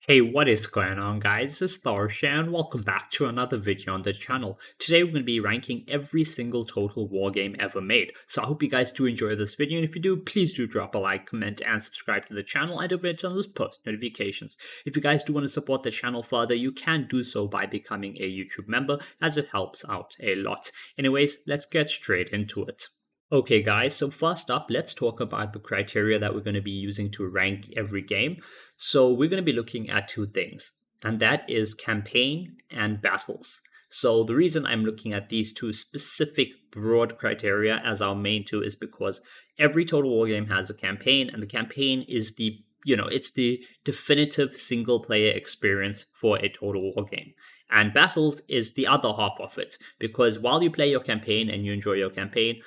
Hey, what is going on, guys? This is Tharshey and welcome back to another video on the channel. Today we're going to be ranking every single Total War game ever made. So I hope you guys do enjoy this video, and if you do, please do drop a like, comment, and subscribe to the channel, and don't forget to turn on those post notifications. If you guys do want to support the channel further, you can do so by becoming a YouTube member, as it helps out a lot. Anyways, let's get straight into it. Okay guys, so first up, let's talk about the criteria that we're going to be using to rank every game. So we're going to be looking at two things, and that is campaign and battles. So the reason I'm looking at these two specific broad criteria as our main two is because every Total War game has a campaign, and the campaign is it's the definitive single player experience for a Total War game. And battles is the other half of it, because while you play your campaign and you enjoy your campaign,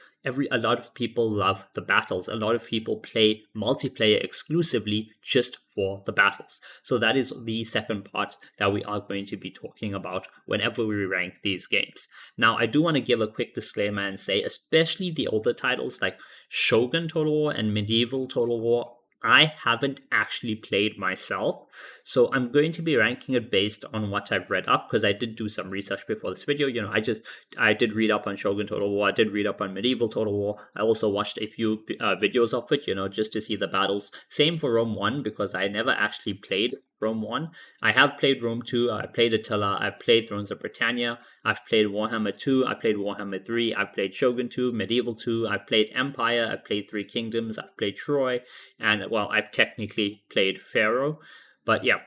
a lot of people love the battles. A lot of people play multiplayer exclusively just for the battles. So that is the second part that we are going to be talking about whenever we rank these games. Now, I do want to give a quick disclaimer and say, especially the older titles like Shogun Total War and Medieval Total War, I haven't actually played myself, so I'm going to be ranking it based on what I've read up, because I did do some research before this video. I did read up on Shogun Total War, I did read up on Medieval Total War, I also watched a few videos of it, just to see the battles. Same for Rome 1, because I never actually played Rome 1. I have played Rome 2, I played Attila, I've played Thrones of Britannia, I've played Warhammer 2, I played Warhammer 3, I've played Shogun 2, Medieval 2, I've played Empire, I've played Three Kingdoms, I've played Troy, and, well, I've technically played Pharaoh. But yeah,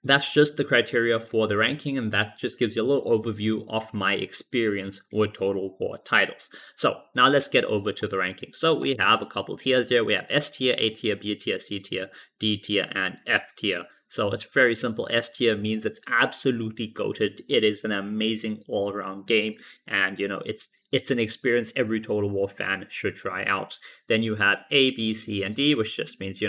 that's just the criteria for the ranking, and that just gives you a little overview of my experience with Total War titles. So now let's get over to the ranking. So we have a couple tiers here. We have S tier, A tier, B tier, C tier, D tier, and F tier. So it's very simple. S tier means it's absolutely goated. It is an amazing all-around game, and it's an experience every Total War fan should try out. Then you have A, B, C, and D, which just means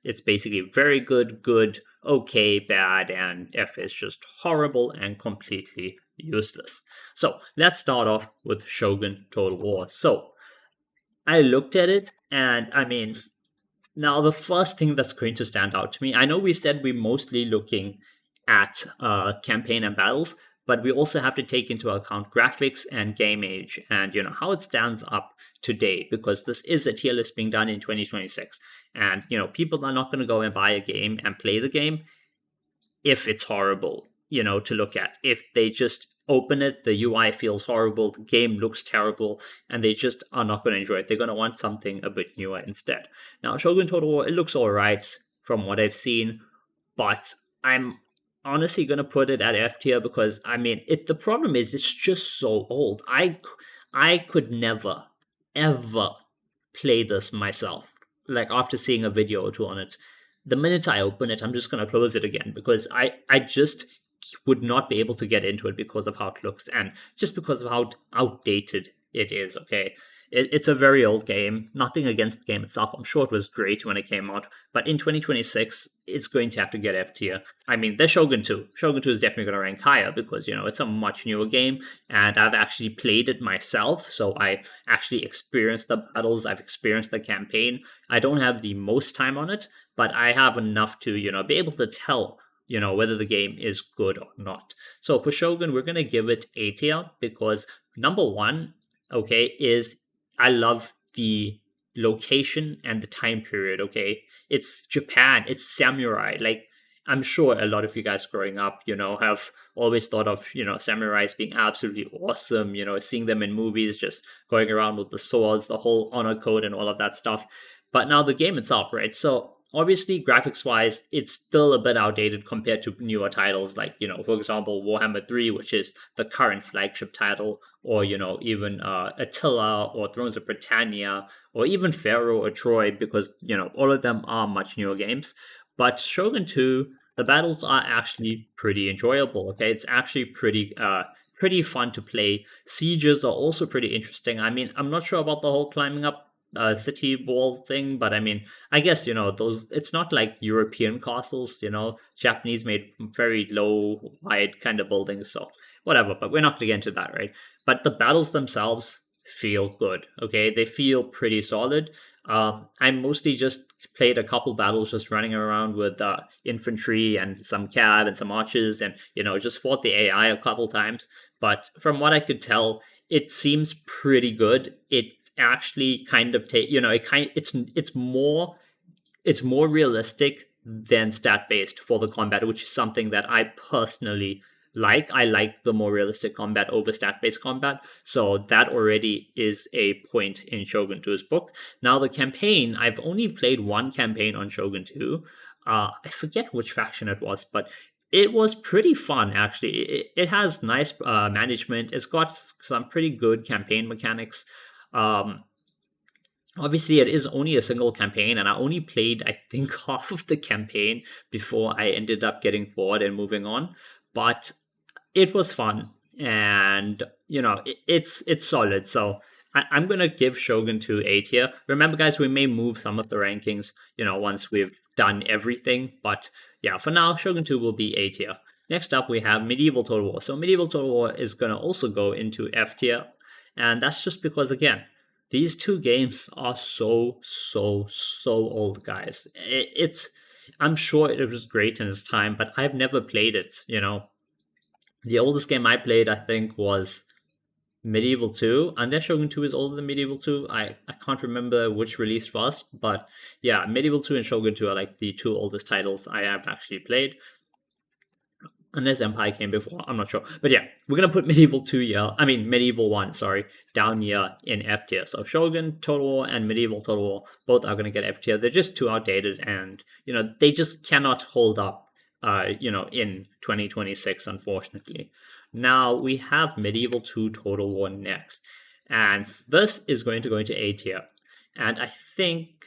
it's basically very good, good, okay, bad, and F is just horrible and completely useless. So let's start off with Shogun Total War. So I looked at it, and I mean, now the first thing that's going to stand out to me, I know we said we're mostly looking at campaign and battles, but we also have to take into account graphics and game age and how it stands up today, because this is a tier list being done in 2026, and people are not going to go and buy a game and play the game if it's horrible to look at. If they just open it, the UI feels horrible, the game looks terrible, and they just are not going to enjoy it. They're going to want something a bit newer instead. Now, Shogun Total War, it looks alright from what I've seen, but I'm honestly going to put it at F tier, because I mean, the problem is it's just so old. I could never ever play this myself, like after seeing a video or two on it. The minute I open it, I'm just going to close it again, because I just would not be able to get into it because of how it looks, and just because of how outdated it is. Okay, it's a very old game. Nothing against the game itself. I'm sure it was great when it came out, but in 2026, it's going to have to get F tier. I mean, there's Shogun 2. Shogun 2 is definitely going to rank higher, because it's a much newer game, and I've actually played it myself, so I actually experienced the battles, I've experienced the campaign. I don't have the most time on it, but I have enough to be able to tell whether the game is good or not. So for Shogun, we're going to give it A tier, because number one, okay, is I love the location and the time period. Okay, it's Japan, it's samurai. Like, I'm sure a lot of you guys growing up, have always thought of, samurais being absolutely awesome, seeing them in movies, just going around with the swords, the whole honor code and all of that stuff. But now the game itself, right? So obviously, graphics-wise, it's still a bit outdated compared to newer titles like, for example, Warhammer 3, which is the current flagship title, or, even Attila, or Thrones of Britannia, or even Pharaoh or Troy, because, all of them are much newer games. But Shogun 2, the battles are actually pretty enjoyable, okay? It's actually pretty fun to play. Sieges are also pretty interesting. I mean, I'm not sure about the whole climbing up city wall thing, but I mean, I guess those, it's not like European castles. Japanese made very low, wide kind of buildings, so whatever. But we're not gonna get into that, right? But the battles themselves feel good. Okay, they feel pretty solid. I mostly just played a couple battles just running around with infantry and some cav and some archers, and just fought the AI a couple times. But from what I could tell, it seems pretty good. It actually kind of it's more realistic than stat based for the combat, which is something that I personally like. I like the more realistic combat over stat based combat. So that already is a point in Shogun 2's book. Now, the campaign, I've only played one campaign on Shogun 2. I forget which faction it was, but it was pretty fun, actually. It has nice management, it's got some pretty good campaign mechanics. Obviously, it is only a single campaign, and I only played, I think, half of the campaign before I ended up getting bored and moving on. But it was fun, and it's solid. So I'm gonna give Shogun 2 A tier. Remember, guys, we may move some of the rankings, once we've done everything. But yeah, for now, Shogun 2 will be A tier. Next up, we have Medieval Total War. So Medieval Total War is gonna also go into F tier, and that's just because, again, these two games are so old, guys. I'm sure it was great in its time, but I've never played it. The oldest game I played, I think, was Medieval 2. Unless Shogun 2 is older than Medieval 2. I can't remember which released first, but yeah, Medieval 2 and Shogun 2 are like the two oldest titles I have actually played. Unless Empire came before, I'm not sure. But yeah, we're going to put Medieval 1, down here in F tier. So Shogun Total War and Medieval Total War, both are going to get F tier. They're just too outdated, and, they just cannot hold up, in 2026, unfortunately. Now, we have Medieval 2 Total War next. And this is going to go into A tier. And I think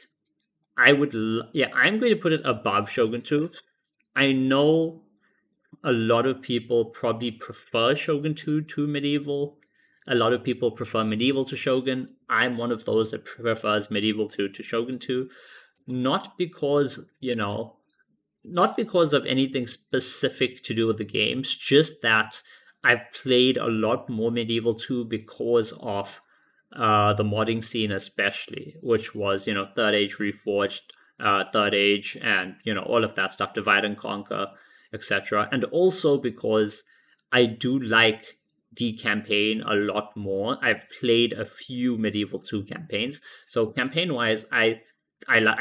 I'm going to put it above Shogun 2. I know a lot of people probably prefer Shogun 2 to Medieval. A lot of people prefer Medieval to Shogun. I'm one of those that prefers Medieval 2 to Shogun 2. Not because of anything specific to do with the games, just that I've played a lot more Medieval 2 because of the modding scene especially, which was, Third Age Reforged, Third Age, and, all of that stuff, Divide and Conquer, etc. And also because I do like the campaign a lot more. I've played a few Medieval 2 campaigns. So campaign-wise, I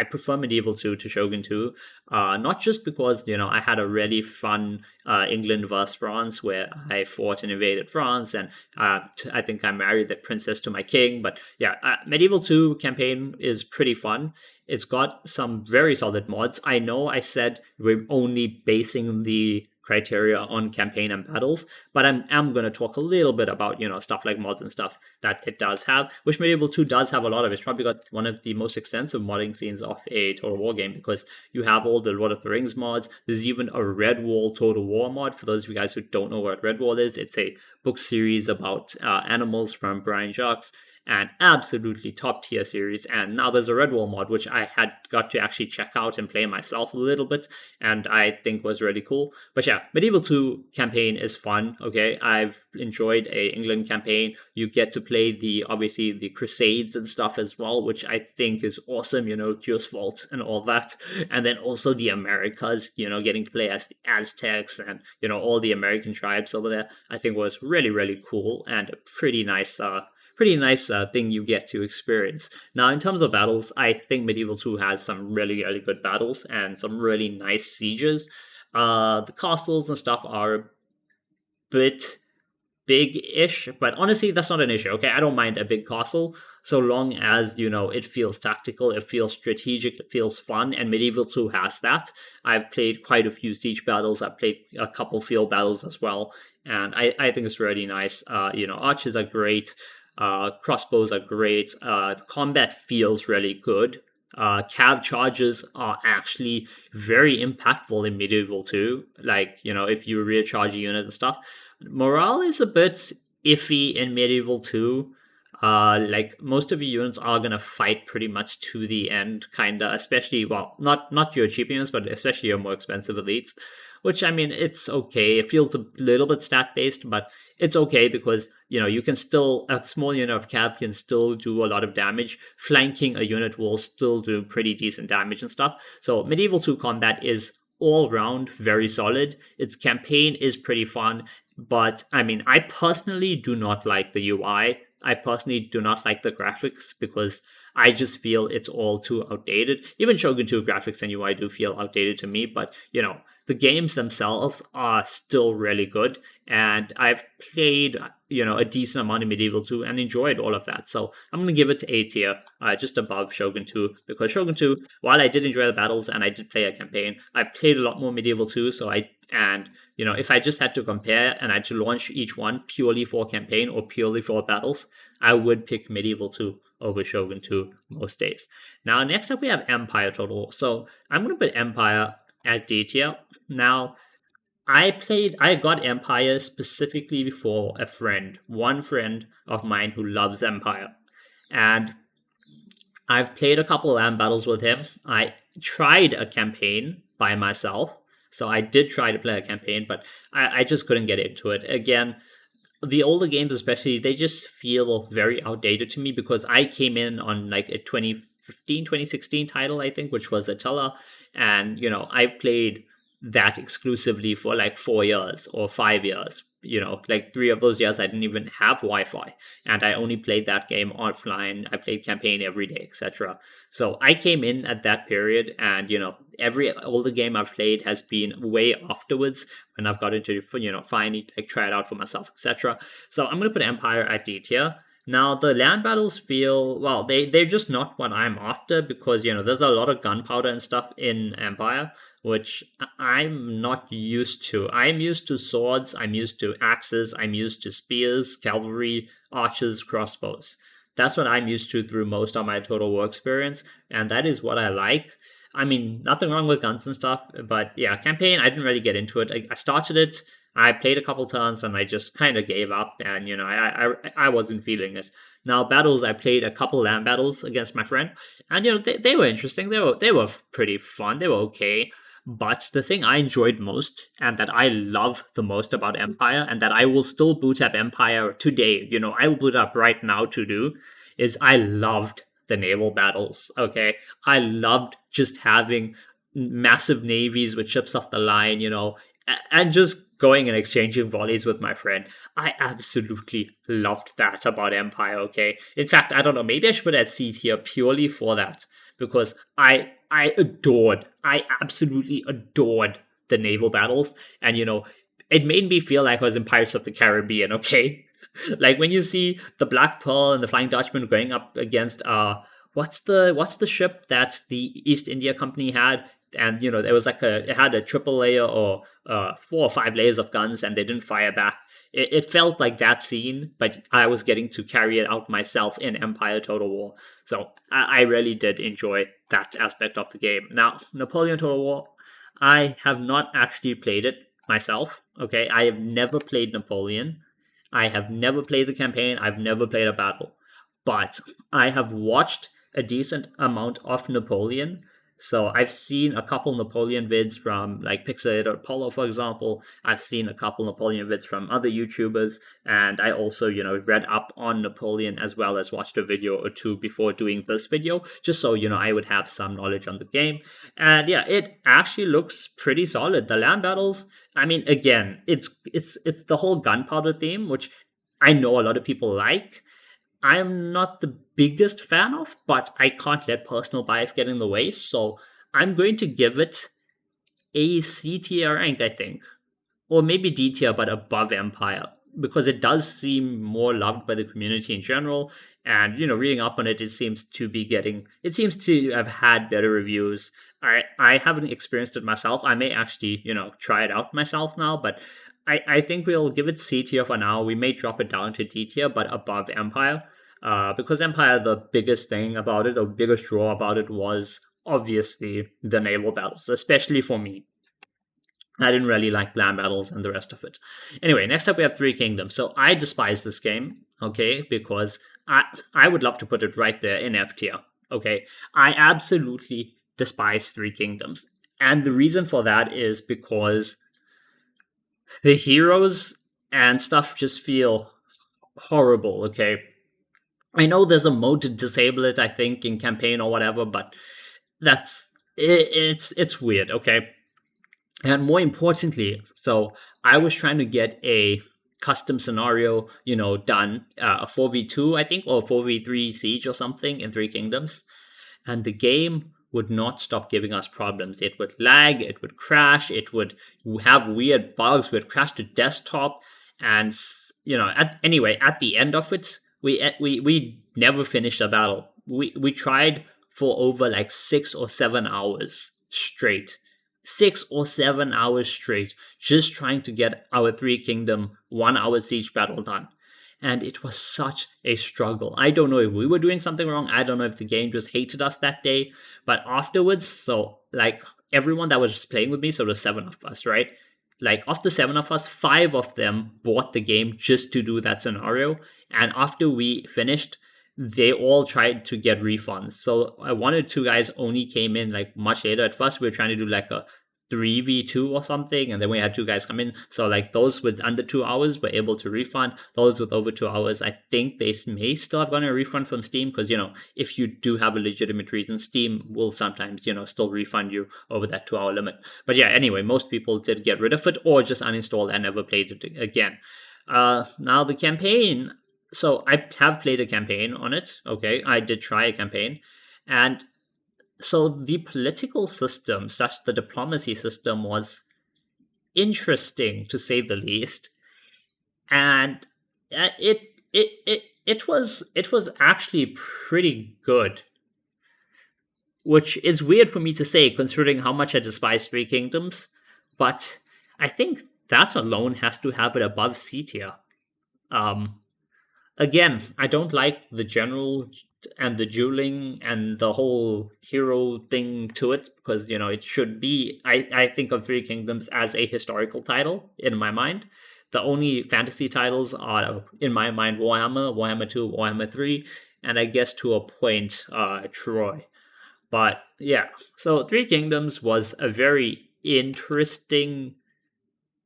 prefer Medieval 2 to Shogun 2, not just because, I had a really fun England versus France where I fought and invaded France, and I think I married the princess to my king. But yeah, Medieval 2 campaign is pretty fun. It's got some very solid mods. I know I said we're only basing the criteria on campaign and battles, but I'm going to talk a little bit about, stuff like mods and stuff that it does have, which Medieval 2 does have a lot of. It's probably got one of the most extensive modding scenes of a Total War game, because you have all the Lord of the Rings mods. There's even a Red Wall Total War mod. For those of you guys who don't know what Red Wall is, it's a book series about animals from Brian Jacques. An absolutely top tier series. And now there's a Red Wall mod, which I had got to actually check out and play myself a little bit, and I think was really cool. But yeah, Medieval 2 campaign is fun. Okay, I've enjoyed a England campaign. You get to play obviously the Crusades and stuff as well, which I think is awesome, Geosvault and all that. And then also the Americas, getting to play as the Aztecs and, all the American tribes over there, I think was really, really cool, and a pretty nice thing you get to experience. Now, in terms of battles, I think Medieval 2 has some really, really good battles and some really nice sieges. The castles and stuff are a bit big-ish, but honestly, that's not an issue, okay? I don't mind a big castle, so long as, it feels tactical, it feels strategic, it feels fun, and Medieval 2 has that. I've played quite a few siege battles, I've played a couple field battles as well, and I think it's really nice. Archers are great. Crossbows are great. The combat feels really good. Cav charges are actually very impactful in Medieval 2. Like, if you recharge a unit and stuff. Morale is a bit iffy in Medieval 2. Like, most of your units are gonna fight pretty much to the end, kinda, especially, well, not your cheap units, but especially your more expensive elites. Which, I mean, it's okay. It feels a little bit stat-based, but it's okay because you can still, a small unit of cav can still do a lot of damage. Flanking a unit will still do pretty decent damage and stuff. So Medieval 2 combat is all round very solid. Its campaign is pretty fun, but I mean, I personally do not like the UI. I personally do not like the graphics because I just feel it's all too outdated. Even Shogun 2 graphics and UI do feel outdated to me, but the games themselves are still really good, and I've played a decent amount of Medieval 2 and enjoyed all of that. So I'm going to give it to A tier, just above Shogun 2, because Shogun 2, while I did enjoy the battles and I did play a campaign, I've played a lot more Medieval 2, if I just had to compare and I had to launch each one purely for campaign or purely for battles, I would pick Medieval 2 over Shogun 2 most days. Now, next up we have Empire Total War. So I'm going to put Empire at D tier. Now, I got Empire specifically for one friend of mine who loves Empire. And I've played a couple of land battles with him. I tried a campaign by myself. So I did try to play a campaign, but I just couldn't get into it. Again, the older games especially, they just feel very outdated to me because I came in on like a 2015, 2016 title, I think, which was Attila. And, I played that exclusively for like 4 years or 5 years. Like 3 of those years I didn't even have Wi-Fi, and I only played that game offline. I played campaign every day, etc. So I came in at that period, and every older game I've played has been way afterwards when I've got into finally like try it out for myself, etc. So I'm gonna put Empire at D tier. Now, the land battles feel, well, they're just not what I'm after because, there's a lot of gunpowder and stuff in Empire, which I'm not used to. I'm used to swords, I'm used to axes, I'm used to spears, cavalry, archers, crossbows. That's what I'm used to through most of my Total War experience, and that is what I like. I mean, nothing wrong with guns and stuff, but yeah, campaign, I didn't really get into it. I started it, I played a couple turns, and I just kind of gave up, and I wasn't feeling it. Now, battles, I played a couple land battles against my friend, and they were interesting. They were pretty fun. They were okay. But the thing I enjoyed most, and that I love the most about Empire, and that I will still boot up Empire today, I will boot up right now to do, is I loved the naval battles. Okay, I loved just having massive navies with ships off the line, and just going and exchanging volleys with my friend. I absolutely loved that about Empire, okay? In fact, I don't know, maybe I should put that C tier purely for that, because I absolutely adored the naval battles, and it made me feel like I was in Pirates of the Caribbean, okay? Like when you see the Black Pearl and the Flying Dutchman going up against what's the ship that the East India Company had, and there was it had a triple layer or 4 or 5 layers of guns, and they didn't fire back. It felt like that scene, but I was getting to carry it out myself in Empire Total War. So I really did enjoy that aspect of the game. Now, Napoleon Total War, I have not actually played it myself. Okay, I have never played Napoleon. I have never played the campaign. I've never played a battle, but I have watched a decent amount of Napoleon. So I've seen a couple Napoleon vids from like Pixelator Apollo, for example. I've seen a couple Napoleon vids from other YouTubers, and I also, read up on Napoleon as well as watched a video or two before doing this video, just so, I would have some knowledge on the game. And yeah, it actually looks pretty solid. The land battles, I mean, again, it's the whole gunpowder theme, which I know a lot of people like. I'm not the biggest fan of, but I can't let personal bias get in the way, so I'm going to give it a C tier rank, I think. Or maybe D tier, but above Empire, because it does seem more loved by the community in general, and, reading up on it, it seems to have had better reviews. I haven't experienced it myself. I may actually, try it out myself now, but I think we'll give it C tier for now. We may drop it down to D tier, but above Empire. Because Empire, the biggest thing about it, the biggest draw about it was obviously the naval battles, especially for me. I didn't really like land battles and the rest of it. Anyway, next up we have Three Kingdoms. So I despise this game, okay, because I would love to put it right there in F tier, okay? I absolutely despise Three Kingdoms. And the reason for that is because the heroes and stuff just feel horrible. Okay, I know there's a mode to disable it, I think, in campaign or whatever, but it's weird. Okay, and more importantly, so I was trying to get a custom scenario, done, a 4v2, I think, or 4v3 siege or something in Three Kingdoms, and the game would not stop giving us problems. It would lag, it would crash, it would have weird bugs, would crash to desktop, and anyway, at the end of it, we never finished the battle. We tried for over like 6 or 7 hours straight. 6 or 7 hours straight, just trying to get our Three Kingdom 1 hour siege battle done. And it was such a struggle. I don't know if we were doing something wrong. I don't know if the game just hated us that day. But afterwards, so like everyone that was playing with me, so the 7 of us, right? Like of the 7 of us, 5 of them bought the game just to do that scenario. And after we finished, they all tried to get refunds. So one or two guys only came in like much later. At first, we were trying to do like a 3v2 or something, and then we had two guys come in. So like those with under 2 hours were able to refund. Those with over 2 hours, I think they may still have gotten a refund from Steam, because if you do have a legitimate reason, Steam will sometimes still refund you over that 2 hour limit. But yeah, anyway, most people did get rid of it or just uninstalled and never played it again. Now the campaign. So I have played a campaign on it. Okay, I did try a campaign, and so the political system, such the diplomacy system, was interesting to say the least, and it was actually pretty good, which is weird for me to say considering how much I despise Three Kingdoms, but I think that alone has to have it above C tier. Again, I don't like the general and the dueling and the whole hero thing to it, because it should be, I think of Three Kingdoms as a historical title in my mind. The only fantasy titles are, in my mind, Warhammer, Warhammer 2, Warhammer 3, and I guess to a point, Troy. But yeah, so Three Kingdoms was a very interesting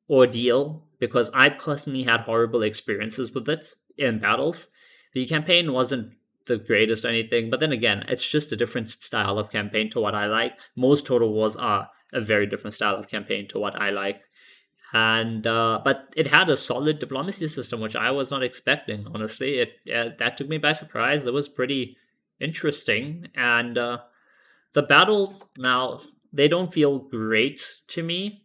ordeal because I personally had horrible experiences with it in battles. The campaign wasn't the greatest or anything, but then again, it's just a different style of campaign to what I like. Most Total Wars are a very different style of campaign to what I like. And but it had a solid diplomacy system, which I was not expecting, honestly. That took me by surprise. It was pretty interesting. And the battles, now, they don't feel great to me,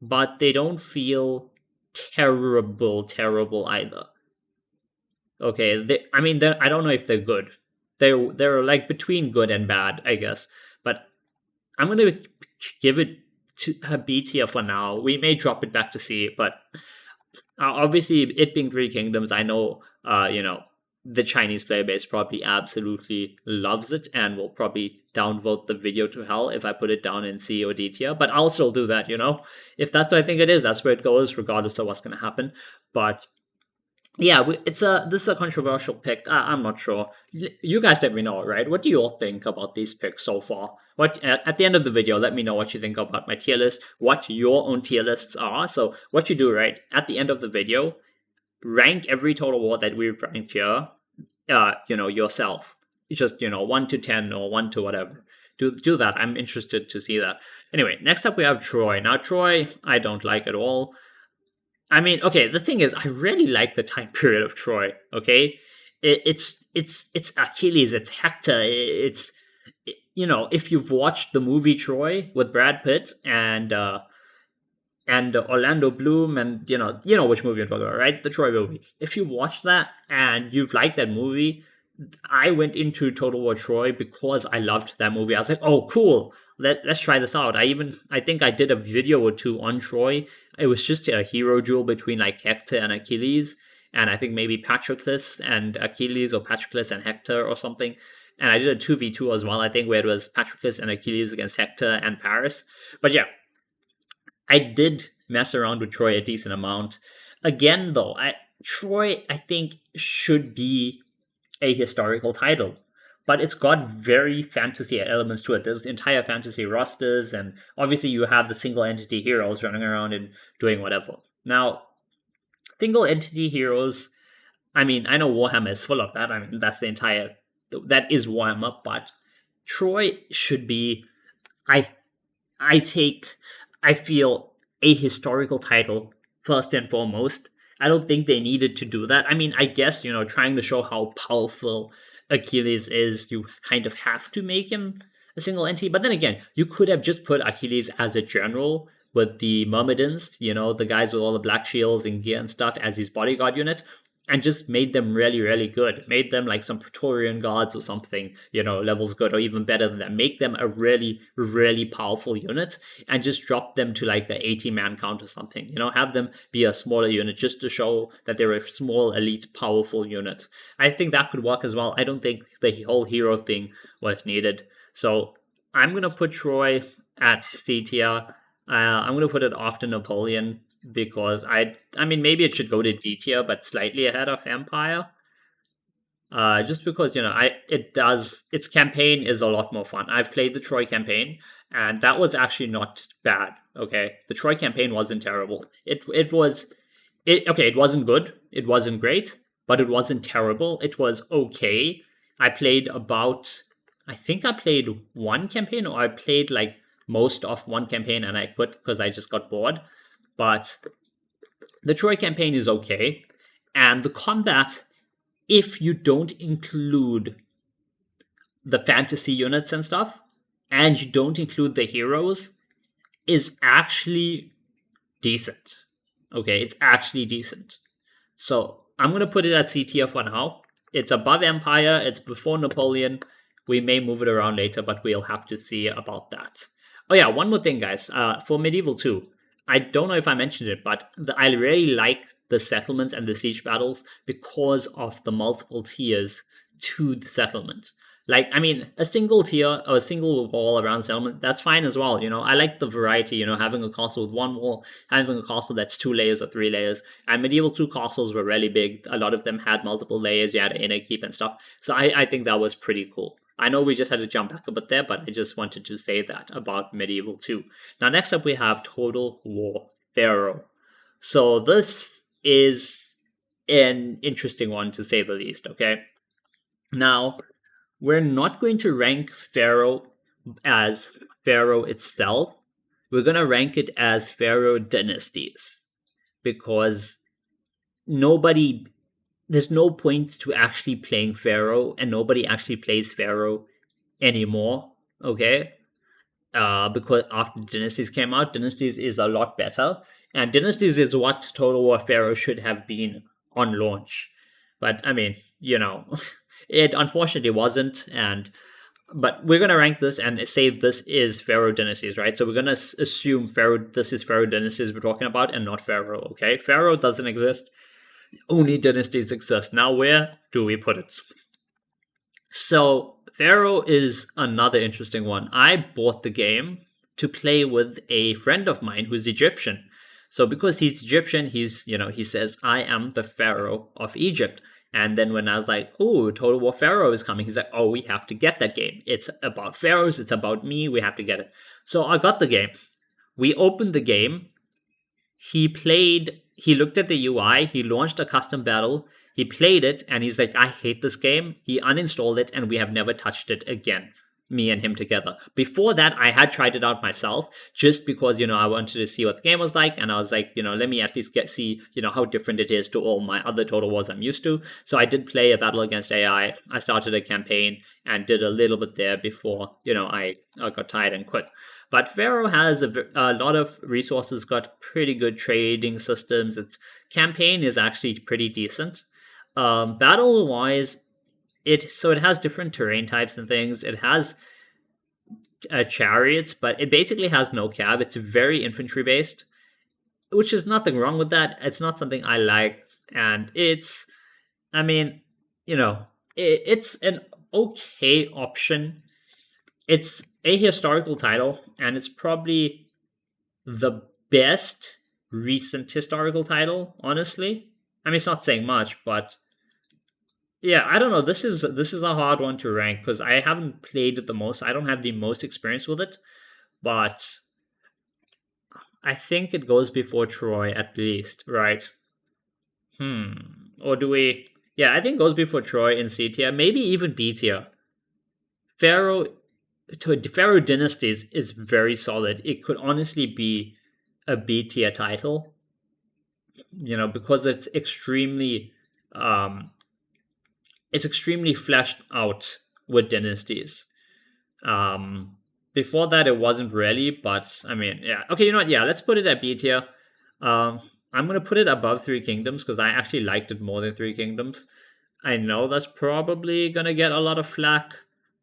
but they don't feel terrible either. Okay, I don't know if they're good. They're like between good and bad, I guess. But I'm gonna give it to a B tier for now. We may drop it back to C, but obviously, it being Three Kingdoms, I know, the Chinese player base probably absolutely loves it and will probably downvote the video to hell if I put it down in C or D tier. But I'll still do that, if that's what I think it is. That's where it goes, regardless of what's gonna happen. But yeah, this is a controversial pick. I'm not sure. You guys let me know, right? What do you all think about these picks so far? What at the end of the video, let me know what you think about my tier list, what your own tier lists are. So what you do, right? At the end of the video, rank every Total War that we've ranked here, yourself. It's just, 1 to 10 or 1 to whatever. Do that. I'm interested to see that. Anyway, next up we have Troy. Now, Troy, I don't like at all. I mean, okay, the thing is, I really like the time period of Troy, okay? It's Achilles, it's Hector, if you've watched the movie Troy with Brad Pitt and Orlando Bloom, and you know which movie I'm talking about, right? The Troy movie. If you watch that and you've liked that movie, I went into Total War Troy because I loved that movie. I was like, oh, cool. Let's try this out. I think I did a video or two on Troy. It was just a hero duel between like Hector and Achilles, and I think maybe Patroclus and Achilles, or Patroclus and Hector or something. And I did a 2v2 as well, I think, where it was Patroclus and Achilles against Hector and Paris. But yeah, I did mess around with Troy a decent amount. Again, though, Troy, I think, should be a historical title, but it's got very fantasy elements to it. There's entire fantasy rosters, and obviously you have the single entity heroes running around and doing whatever. Now, single entity heroes. I mean, I know Warhammer is full of that. I mean, that is Warhammer, but Troy should be, I I take, I feel, a historical title first and foremost. I don't think they needed to do that. I mean, I guess, trying to show how powerful Achilles is, you kind of have to make him a single entity. But then again, you could have just put Achilles as a general with the Myrmidons, the guys with all the black shields and gear and stuff, as his bodyguard unit, and just made them really, really good. Made them like some Praetorian guards or something, levels good, or even better than that. Make them a really, really powerful unit and just drop them to like an 80-man count or something. Have them be a smaller unit just to show that they're a small, elite, powerful unit. I think that could work as well. I don't think the whole hero thing was needed. So I'm going to put Troy at C tier. I'm going to put it after Napoleon, because I mean, maybe it should go to D tier, but slightly ahead of Empire. Just because, its campaign is a lot more fun. I've played the Troy campaign, and that was actually not bad. Okay, the Troy campaign wasn't terrible. It wasn't good. It wasn't great, but it wasn't terrible. It was okay. I think I played one campaign, or I played like most of one campaign and I quit because I just got bored. But the Troy campaign is okay. And the combat, if you don't include the fantasy units and stuff, and you don't include the heroes, is actually decent. Okay, it's actually decent. So I'm going to put it at C tier for now. It's above Empire, it's before Napoleon. We may move it around later, but we'll have to see about that. Oh yeah, one more thing, guys. For Medieval 2, I don't know if I mentioned it, but I really like the settlements and the siege battles because of the multiple tiers to the settlement. Like, I mean, a single tier or a single wall around settlement, that's fine as well. I like the variety, having a castle with one wall, having a castle that's 2 layers or 3 layers. And Medieval 2 castles were really big. A lot of them had multiple layers. You had an inner keep and stuff. So I think that was pretty cool. I know we just had to jump back a bit there, but I just wanted to say that about Medieval 2. Now, next up we have Total War Pharaoh. So this is an interesting one, to say the least, okay? Now, we're not going to rank Pharaoh as Pharaoh itself. We're going to rank it as Pharaoh Dynasties, because there's no point to actually playing Pharaoh, and nobody actually plays Pharaoh anymore, okay? Because after Dynasties came out, Dynasties is a lot better, and Dynasties is what Total War Pharaoh should have been on launch. But, I mean, it unfortunately wasn't, but we're going to rank this and say this is Pharaoh Dynasties, right? So we're going to assume this is Pharaoh Dynasties we're talking about, and not Pharaoh, okay? Pharaoh doesn't exist. Only Dynasties exist. Now, where do we put it? So, Pharaoh is another interesting one. I bought the game to play with a friend of mine who's Egyptian. So, because he's Egyptian, he says, I am the Pharaoh of Egypt. And then when I was like, oh, Total War Pharaoh is coming, he's like, oh, we have to get that game. It's about pharaohs. It's about me. We have to get it. So I got the game. We opened the game. He looked at the UI. He launched a custom battle. He played it, and he's like, I hate this game. He uninstalled it, and we have never touched it again. Me and him together. Before that, I had tried it out myself, just because, I wanted to see what the game was like, and I was like, let me at least see, how different it is to all my other Total Wars I'm used to. So I did play a battle against AI. I started a campaign and did a little bit there before, I got tired and quit. But Pharaoh has a lot of resources, got pretty good trading systems. Its campaign is actually pretty decent. Battle-wise, it has different terrain types and things. It has chariots, but it basically has no cab. It's very infantry based, which is nothing wrong with that. It's not something I like, and it's an okay option. It's a historical title, and it's probably the best recent historical title, honestly. I mean, it's not saying much, but yeah, I don't know. This is a hard one to rank because I haven't played it the most. I don't have the most experience with it, but I think it goes before Troy at least, right? Or do we? Yeah, I think it goes before Troy in C tier, maybe even B tier. Pharaoh Pharaoh Dynasties is very solid. It could honestly be a B tier title, because um, it's extremely fleshed out with Dynasties. Um, Before that, it wasn't really, but I mean, yeah. Okay, you know what? Yeah, let's put it at B tier. Um, I'm gonna put it above Three Kingdoms because I actually liked it more than Three Kingdoms. I know that's probably gonna get a lot of flack,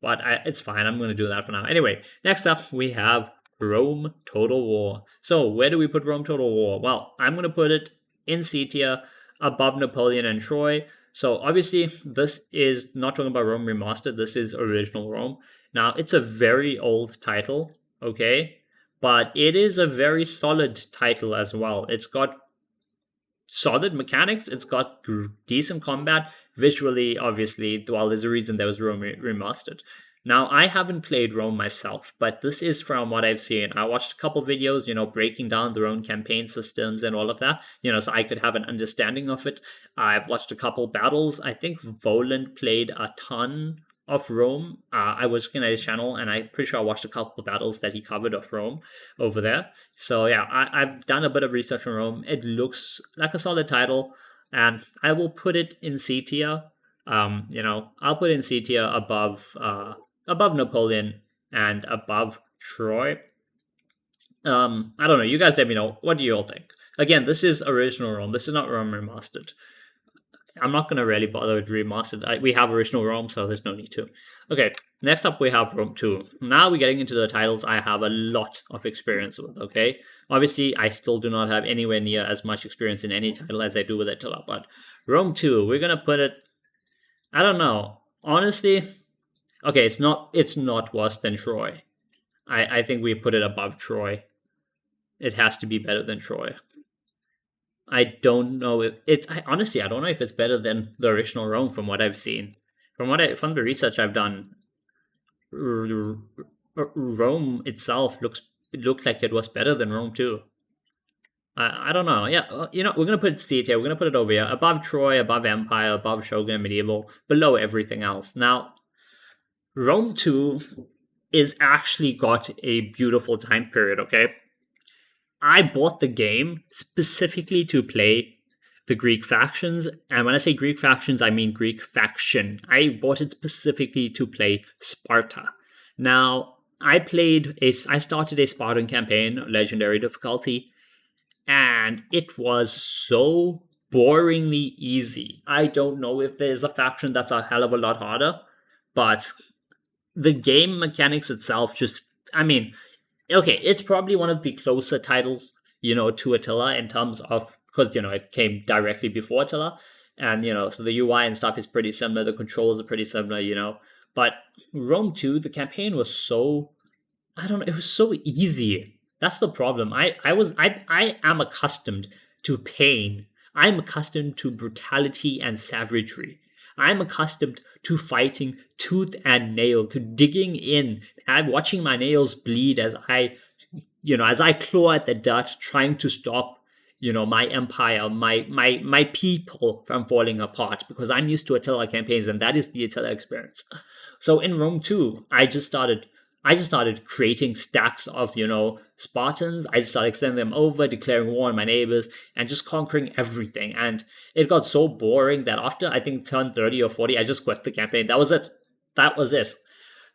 but it's fine. I'm gonna do that for now. Anyway, next up we have Rome Total War. So where do we put Rome Total War? Well, I'm gonna put it in C tier, above Napoleon and Troy. So obviously, this is not talking about Rome Remastered. This is original Rome. Now, it's a very old title, okay? But it is a very solid title as well. It's got solid mechanics, it's got decent combat. Visually, obviously, well, there's a reason there was Rome Remastered. Now, I haven't played Rome myself, but this is from what I've seen. I watched a couple videos, breaking down their own campaign systems and all of that, so I could have an understanding of it. I've watched a couple battles. I think Voland played a ton of Rome. I was looking at his channel, and I'm pretty sure I watched a couple of battles that he covered of Rome over there. So yeah, I've done a bit of research on Rome. It looks like a solid title, and I will put it in C tier. I'll put it in C tier above Napoleon and above Troy. I don't know. You guys let me know. What do you all think? Again, this is original Rome. This is not Rome Remastered. I'm not going to really bother with Remastered. We have original Rome, so there's no need to. Okay, next up we have Rome 2. Now we're getting into the titles I have a lot of experience with, okay? Obviously, I still do not have anywhere near as much experience in any title as I do with Attila, but Rome 2, we're going to put it... I don't know. Honestly, okay, it's not worse than Troy. I think we put it above Troy. It has to be better than Troy. I don't know if honestly I don't know if it's better than the original Rome from what I've seen. From the research I've done, Rome itself looked like it was better than Rome 2. I don't know. Yeah, we're gonna put C tier. We're gonna put it over here, above Troy, above Empire, above Shogun and Medieval, below everything else. Now, Rome 2 is actually got a beautiful time period. Okay, I bought the game specifically to play the Greek factions. And when I say Greek factions, I mean Greek faction. I bought it specifically to play Sparta. Now, I started a Spartan campaign, legendary difficulty, and it was so boringly easy. I don't know if there's a faction that's a hell of a lot harder, but the game mechanics itself okay, it's probably one of the closer titles, to Attila in terms of, because, it came directly before Attila. And, so the UI and stuff is pretty similar. The controls are pretty similar, But Rome 2, the campaign was so, I don't know, it was so easy. That's the problem. I am accustomed to pain. I'm accustomed to brutality and savagery. I'm accustomed to fighting tooth and nail, to digging in. I'm watching my nails bleed as I claw at the dirt, trying to stop, my empire, my people from falling apart, because I'm used to Attila campaigns, and that is the Attila experience. So in Rome 2, I just started creating stacks of, Spartans. I just started extending them over, declaring war on my neighbors, and just conquering everything. And it got so boring that after, I think, turn 30 or 40, I just quit the campaign. That was it.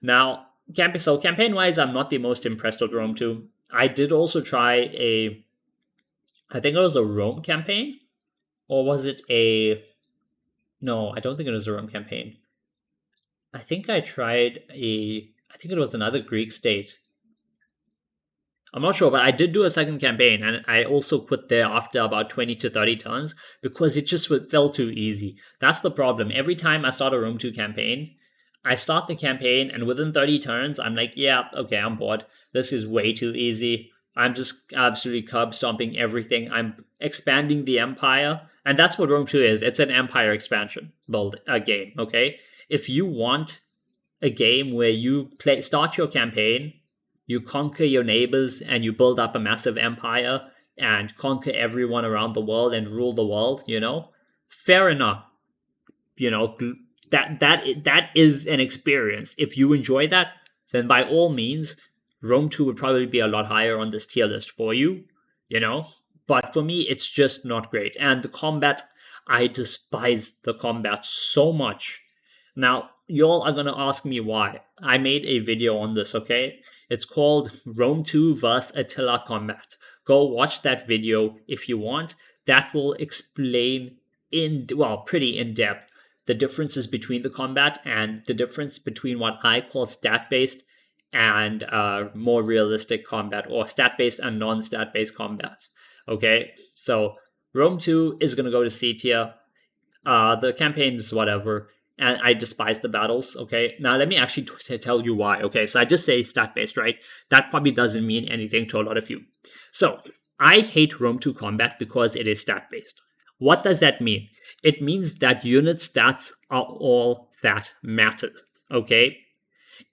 Now, campaign-wise, I'm not the most impressed with Rome 2. I did also try I think it was a Rome campaign? Or was it no, I don't think it was a Rome campaign. I think I think it was another Greek state. I'm not sure, but I did do a second campaign, and I also quit there after about 20 to 30 turns because it just felt too easy. That's the problem. Every time I start a Rome 2 campaign, I start the campaign, and within 30 turns, I'm like, yeah, okay, I'm bored. This is way too easy. I'm just absolutely curb stomping everything. I'm expanding the empire, and that's what Rome 2 is. It's an empire expansion game, okay? If you want a game where you start your campaign, you conquer your neighbors, and you build up a massive empire and conquer everyone around the world and rule the world, fair enough. You know, that is an experience. If you enjoy that, then by all means, Rome 2 would probably be a lot higher on this tier list for you, you know? But for me, it's just not great. And the combat, I despise the combat so much. Now, y'all are going to ask me why. I made a video on this, okay? It's called Rome 2 vs. Attila Combat. Go watch that video if you want. That will explain pretty in depth the differences between the combat and the difference between what I call stat-based and more realistic combat, or stat-based and non-stat-based combat. Okay, so Rome 2 is going to go to C tier. The campaign is whatever, and I despise the battles. Okay, now let me actually tell you why. Okay, so I just say stat-based, right? That probably doesn't mean anything to a lot of you. So I hate Rome 2 combat because it is stat-based. What does that mean? It means that unit stats are all that matters, okay?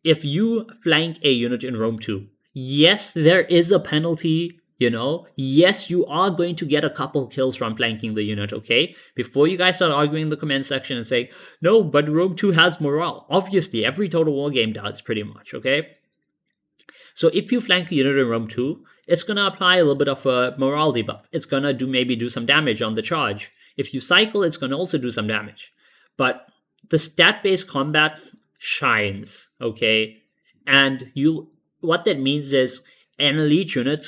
If you flank a unit in Rome 2, yes, there is a penalty, you know? Yes, you are going to get a couple kills from flanking the unit, okay? Before you guys start arguing in the comment section and say, no, but Rome 2 has morale. Obviously, every Total War game does pretty much, okay? So if you flank a unit in Rome 2, it's going to apply a little bit of a morale debuff. It's going to maybe do some damage on the charge. If you cycle, it's going to also do some damage. But the stat-based combat shines, okay? And what that means is an elite unit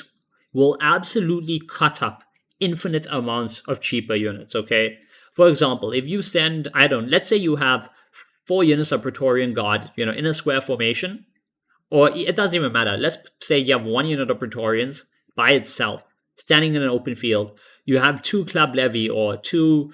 will absolutely cut up infinite amounts of cheaper units, okay? For example, if you send, let's say you have 4 units of Praetorian Guard, you know, in a square formation, or it doesn't even matter. Let's say you have 1 unit of Praetorians by itself, standing in an open field. You have 2 Club Levy or 2,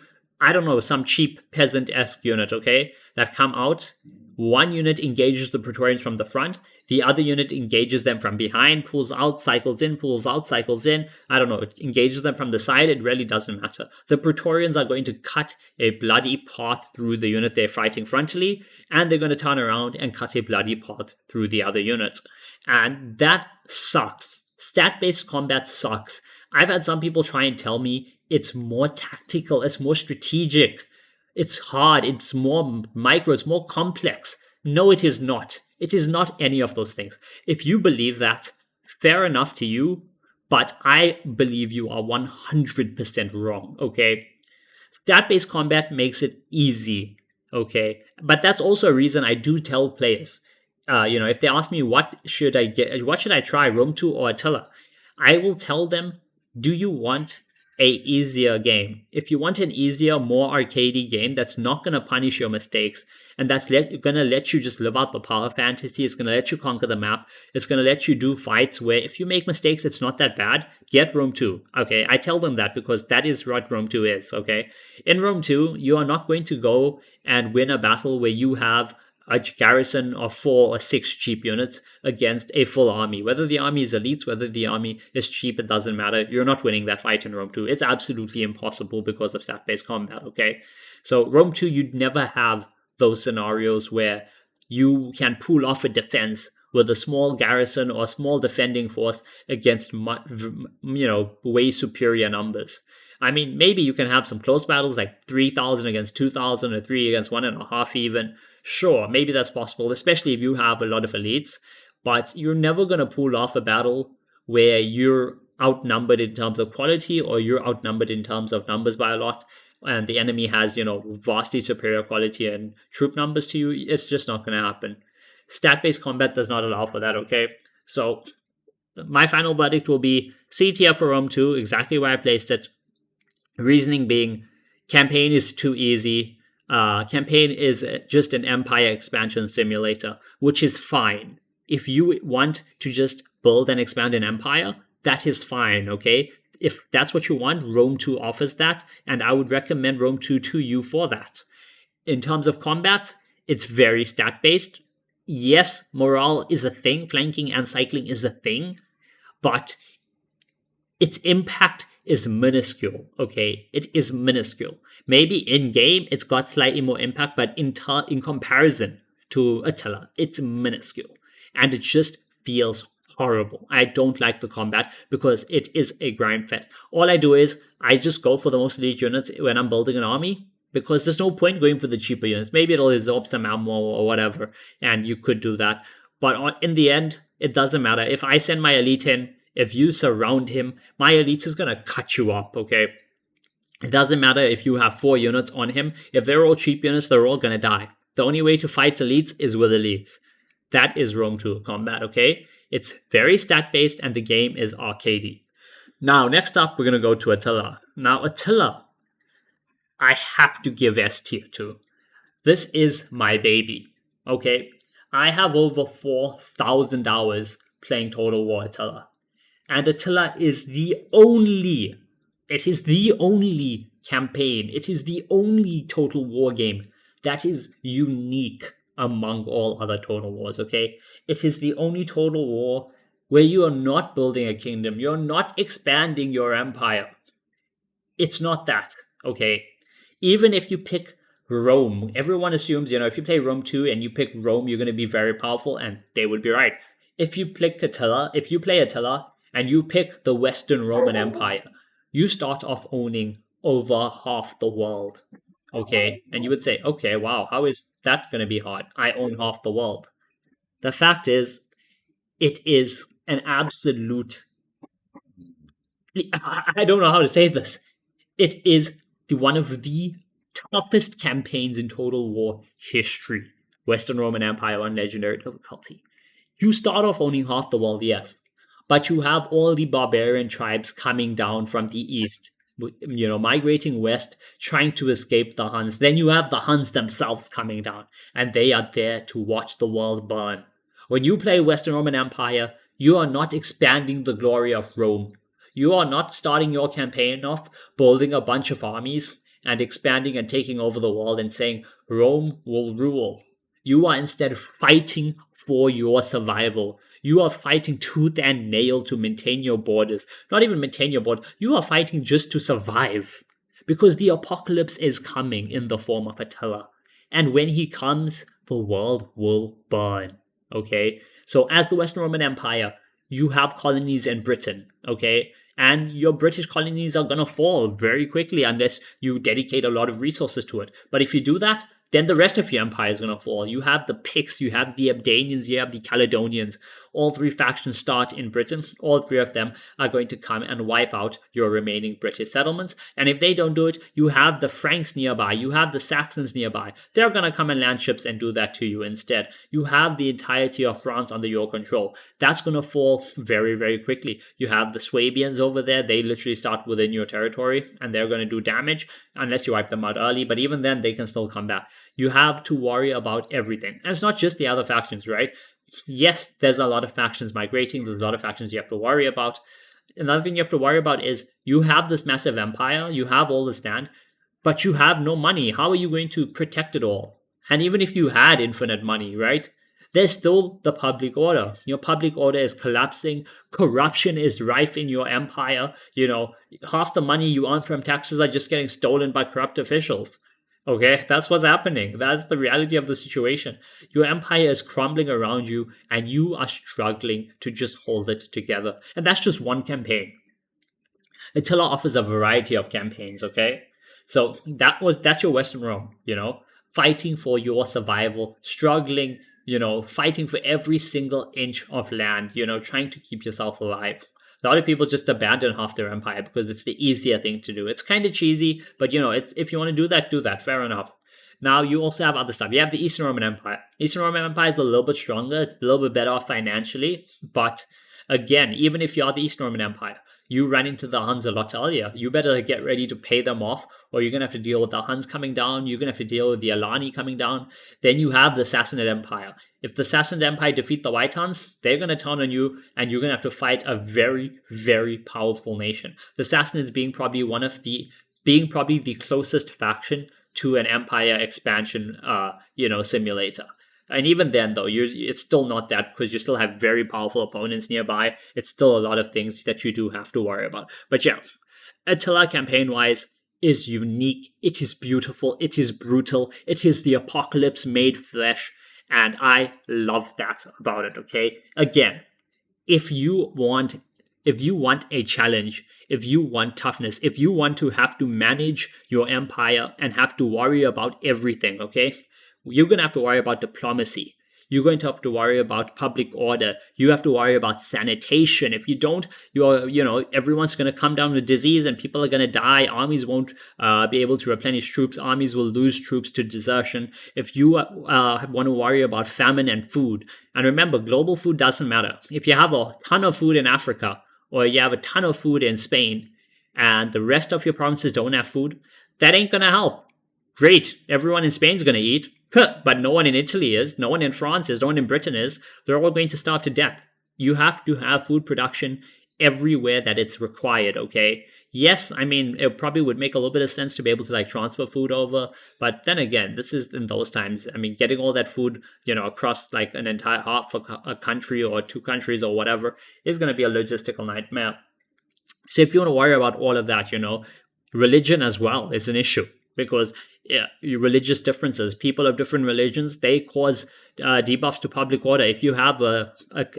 some cheap peasant-esque unit, okay, that come out. 1 unit engages the Praetorians from the front. The other unit engages them from behind, pulls out, cycles in, pulls out, cycles in. It engages them from the side. It really doesn't matter. The Praetorians are going to cut a bloody path through the unit they're fighting frontally, and they're going to turn around and cut a bloody path through the other units. And that sucks. Stat-based combat sucks. I've had some people try and tell me it's more tactical, it's more strategic, it's hard, it's more micro, it's more complex. No, it is not. It is not any of those things. If you believe that, fair enough to you, but I believe you are 100% wrong, okay? Stat-based combat makes it easy, okay? But that's also a reason I do tell players, if they ask me what should I try, Rome 2 or Attila, I will tell them, do you want a easier game? If you want an easier, more arcadey game that's not going to punish your mistakes, and that's going to let you just live out the power fantasy, it's going to let you conquer the map, it's going to let you do fights where if you make mistakes, it's not that bad, get Rome 2. Okay, I tell them that because that is what Rome 2 is, okay? In Rome 2, you are not going to go and win a battle where you have a garrison of 4 or 6 cheap units against a full army. Whether the army is elites, whether the army is cheap, it doesn't matter. You're not winning that fight in Rome 2. It's absolutely impossible because of stat-based combat, okay? So Rome 2, you'd never have those scenarios where you can pull off a defense with a small garrison or a small defending force against, way superior numbers. I mean, maybe you can have some close battles like 3,000 against 2,000 or 3 against 1.5 even. Sure, maybe that's possible, especially if you have a lot of elites. But you're never going to pull off a battle where you're outnumbered in terms of quality or you're outnumbered in terms of numbers by a lot. And the enemy has, vastly superior quality and troop numbers to you. It's just not going to happen. Stat-based combat does not allow for that, okay? So my final verdict will be C tier for Rome 2, exactly where I placed it. Reasoning being, campaign is too easy. Campaign is just an empire expansion simulator, which is fine. If you want to just build and expand an empire, that is fine, okay? If that's what you want, Rome 2 offers that, and I would recommend Rome 2 to you for that. In terms of combat, it's very stat-based. Yes, morale is a thing, flanking and cycling is a thing, but its impact is minuscule, okay? It is minuscule. Maybe in-game, it's got slightly more impact, but in comparison to Attila, it's minuscule. And it just feels horrible. I don't like the combat because it is a grind fest. All I do is I just go for the most elite units when I'm building an army, because there's no point going for the cheaper units. Maybe it'll absorb some ammo or whatever, and you could do that. But in the end, it doesn't matter. If I send my elite in, if you surround him, my elite is going to cut you up, okay? It doesn't matter if you have 4 units on him. If they're all cheap units, they're all going to die. The only way to fight elites is with elites. That is Rome 2 combat, okay? It's very stat-based, and the game is arcadey. Now, next up, we're going to go to Attila. Now, Attila, I have to give S tier to. This is my baby, okay? I have over 4,000 hours playing Total War Attila. And Attila is the only campaign, it is the only Total War game that is unique among all other Total Wars, okay? It is the only Total War where you are not building a kingdom, you're not expanding your empire. It's not that, okay? Even if you pick Rome, everyone assumes, if you play Rome 2 and you pick Rome, you're going to be very powerful, and they would be right. If you play Attila and you pick the Western Roman Empire, you start off owning over half the world, okay? And you would say, okay, wow, how is that going to be hard? I own half the world. The fact is, it is an absolute... I don't know how to say this. It is one of the toughest campaigns in Total War history. Western Roman Empire on Legendary difficulty. You start off owning half the world, yes, but you have all the barbarian tribes coming down from the east, migrating west, trying to escape the Huns. Then you have the Huns themselves coming down, and they are there to watch the world burn. When you play Western Roman Empire, you are not expanding the glory of Rome. You are not starting your campaign off building a bunch of armies and expanding and taking over the world and saying, Rome will rule. You are instead fighting for your survival. You are fighting tooth and nail to maintain your borders. Not even maintain your border. You are fighting just to survive. Because the apocalypse is coming in the form of Attila. And when he comes, the world will burn. Okay? So as the Western Roman Empire, you have colonies in Britain. Okay? And your British colonies are going to fall very quickly unless you dedicate a lot of resources to it. But if you do that, then the rest of your empire is going to fall. You have the Picts, you have the Abdanians, you have the Caledonians. All 3 factions start in Britain. All 3 of them are going to come and wipe out your remaining British settlements. And if they don't do it, you have the Franks nearby. You have the Saxons nearby. They're going to come and land ships and do that to you instead. You have the entirety of France under your control. That's going to fall very, very quickly. You have the Swabians over there. They literally start within your territory, and they're going to do damage unless you wipe them out early. But even then, they can still come back. You have to worry about everything. And it's not just the other factions, right? Yes, there's a lot of factions migrating. There's a lot of factions you have to worry about. Another thing you have to worry about is you have this massive empire. You have all this land, but you have no money. How are you going to protect it all? And even if you had infinite money, right? There's still the public order. Your public order is collapsing. Corruption is rife in your empire. Half the money you earn from taxes are just getting stolen by corrupt officials. Okay, that's what's happening. That's the reality of the situation. Your empire is crumbling around you, and you are struggling to just hold it together. And that's just one campaign. Attila offers a variety of campaigns, okay? So that's your Western Rome, fighting for your survival, struggling, fighting for every single inch of land, trying to keep yourself alive. A lot of people just abandon half their empire because it's the easier thing to do. It's kind of cheesy, but it's if you want to do that, fair enough. Now, you also have other stuff. You have the Eastern Roman Empire. Eastern Roman Empire is a little bit stronger. It's a little bit better off financially. But again, even if you are the Eastern Roman Empire, you run into the Huns a lot earlier. You better get ready to pay them off, or you're going to have to deal with the Huns coming down. You're going to have to deal with the Alani coming down. Then you have the Sassanid Empire. If the Sassanid Empire defeat the White Huns, they're going to turn on you, and you're going to have to fight a very, very powerful nation. The Sassanids being probably the closest faction to an empire expansion, simulator. And even then, though, it's still not that, because you still have very powerful opponents nearby. It's still a lot of things that you do have to worry about. But yeah, Attila campaign-wise is unique. It is beautiful. It is brutal. It is the apocalypse made flesh. And I love that about it, okay? Again, if you want a challenge, if you want toughness, if you want to have to manage your empire and have to worry about everything, okay? You're going to have to worry about diplomacy. You're going to have to worry about public order. You have to worry about sanitation. If you don't, everyone's going to come down with disease and people are going to die. Armies won't be able to replenish troops. Armies will lose troops to desertion. If you want to worry about famine and food, and remember, global food doesn't matter. If you have a ton of food in Africa, or you have a ton of food in Spain, and the rest of your provinces don't have food, that ain't going to help. Great, everyone in Spain's going to eat, but no one in Italy is, no one in France is, no one in Britain is. They're all going to starve to death. You have to have food production everywhere that it's required, okay? Yes, I mean, it probably would make a little bit of sense to be able to transfer food over, but then again, this is in those times. I mean, getting all that food, across an entire half a country or two countries or whatever is going to be a logistical nightmare. So if you want to worry about all of that, religion as well is an issue, because religious differences, people of different religions, they cause debuffs to public order. If you have a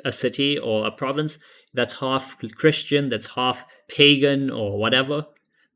city or a province that's half Christian, that's half pagan or whatever,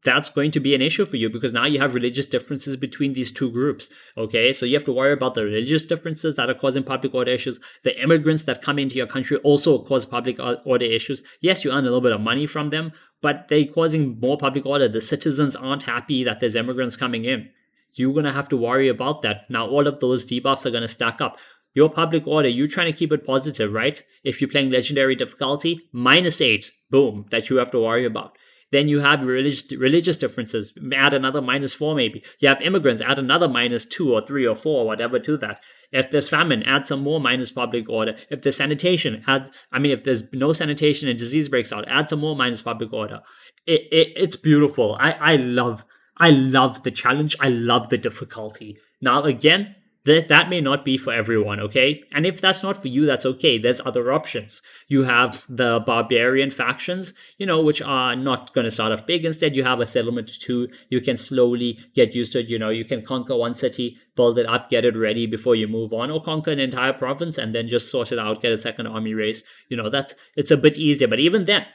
that's going to be an issue for you, because now you have religious differences between these two groups. Okay, so you have to worry about the religious differences that are causing public order issues. The immigrants that come into your country also cause public order issues. Yes, you earn a little bit of money from them, but they're causing more public order. The citizens aren't happy that there's immigrants coming in. You're going to have to worry about that. Now, all of those debuffs are going to stack up. Your public order, you're trying to keep it positive, right? If you're playing legendary difficulty, -8, boom, that you have to worry about. Then you have religious differences, add another -4 maybe. You have immigrants, add another -2 or 3 or 4 or whatever to that. If there's famine, add some more minus public order. If there's sanitation, if there's no sanitation and disease breaks out, add some more minus public order. It's beautiful. I love the challenge. I love the difficulty. Now again, that may not be for everyone, okay? And if that's not for you, that's okay. There's other options. You have the barbarian factions, which are not going to start off big. Instead, you have a settlement or two. You can slowly get used to it. You can conquer one city, build it up, get it ready before you move on, or conquer an entire province and then just sort it out, get a second army race. It's a bit easier. But even then,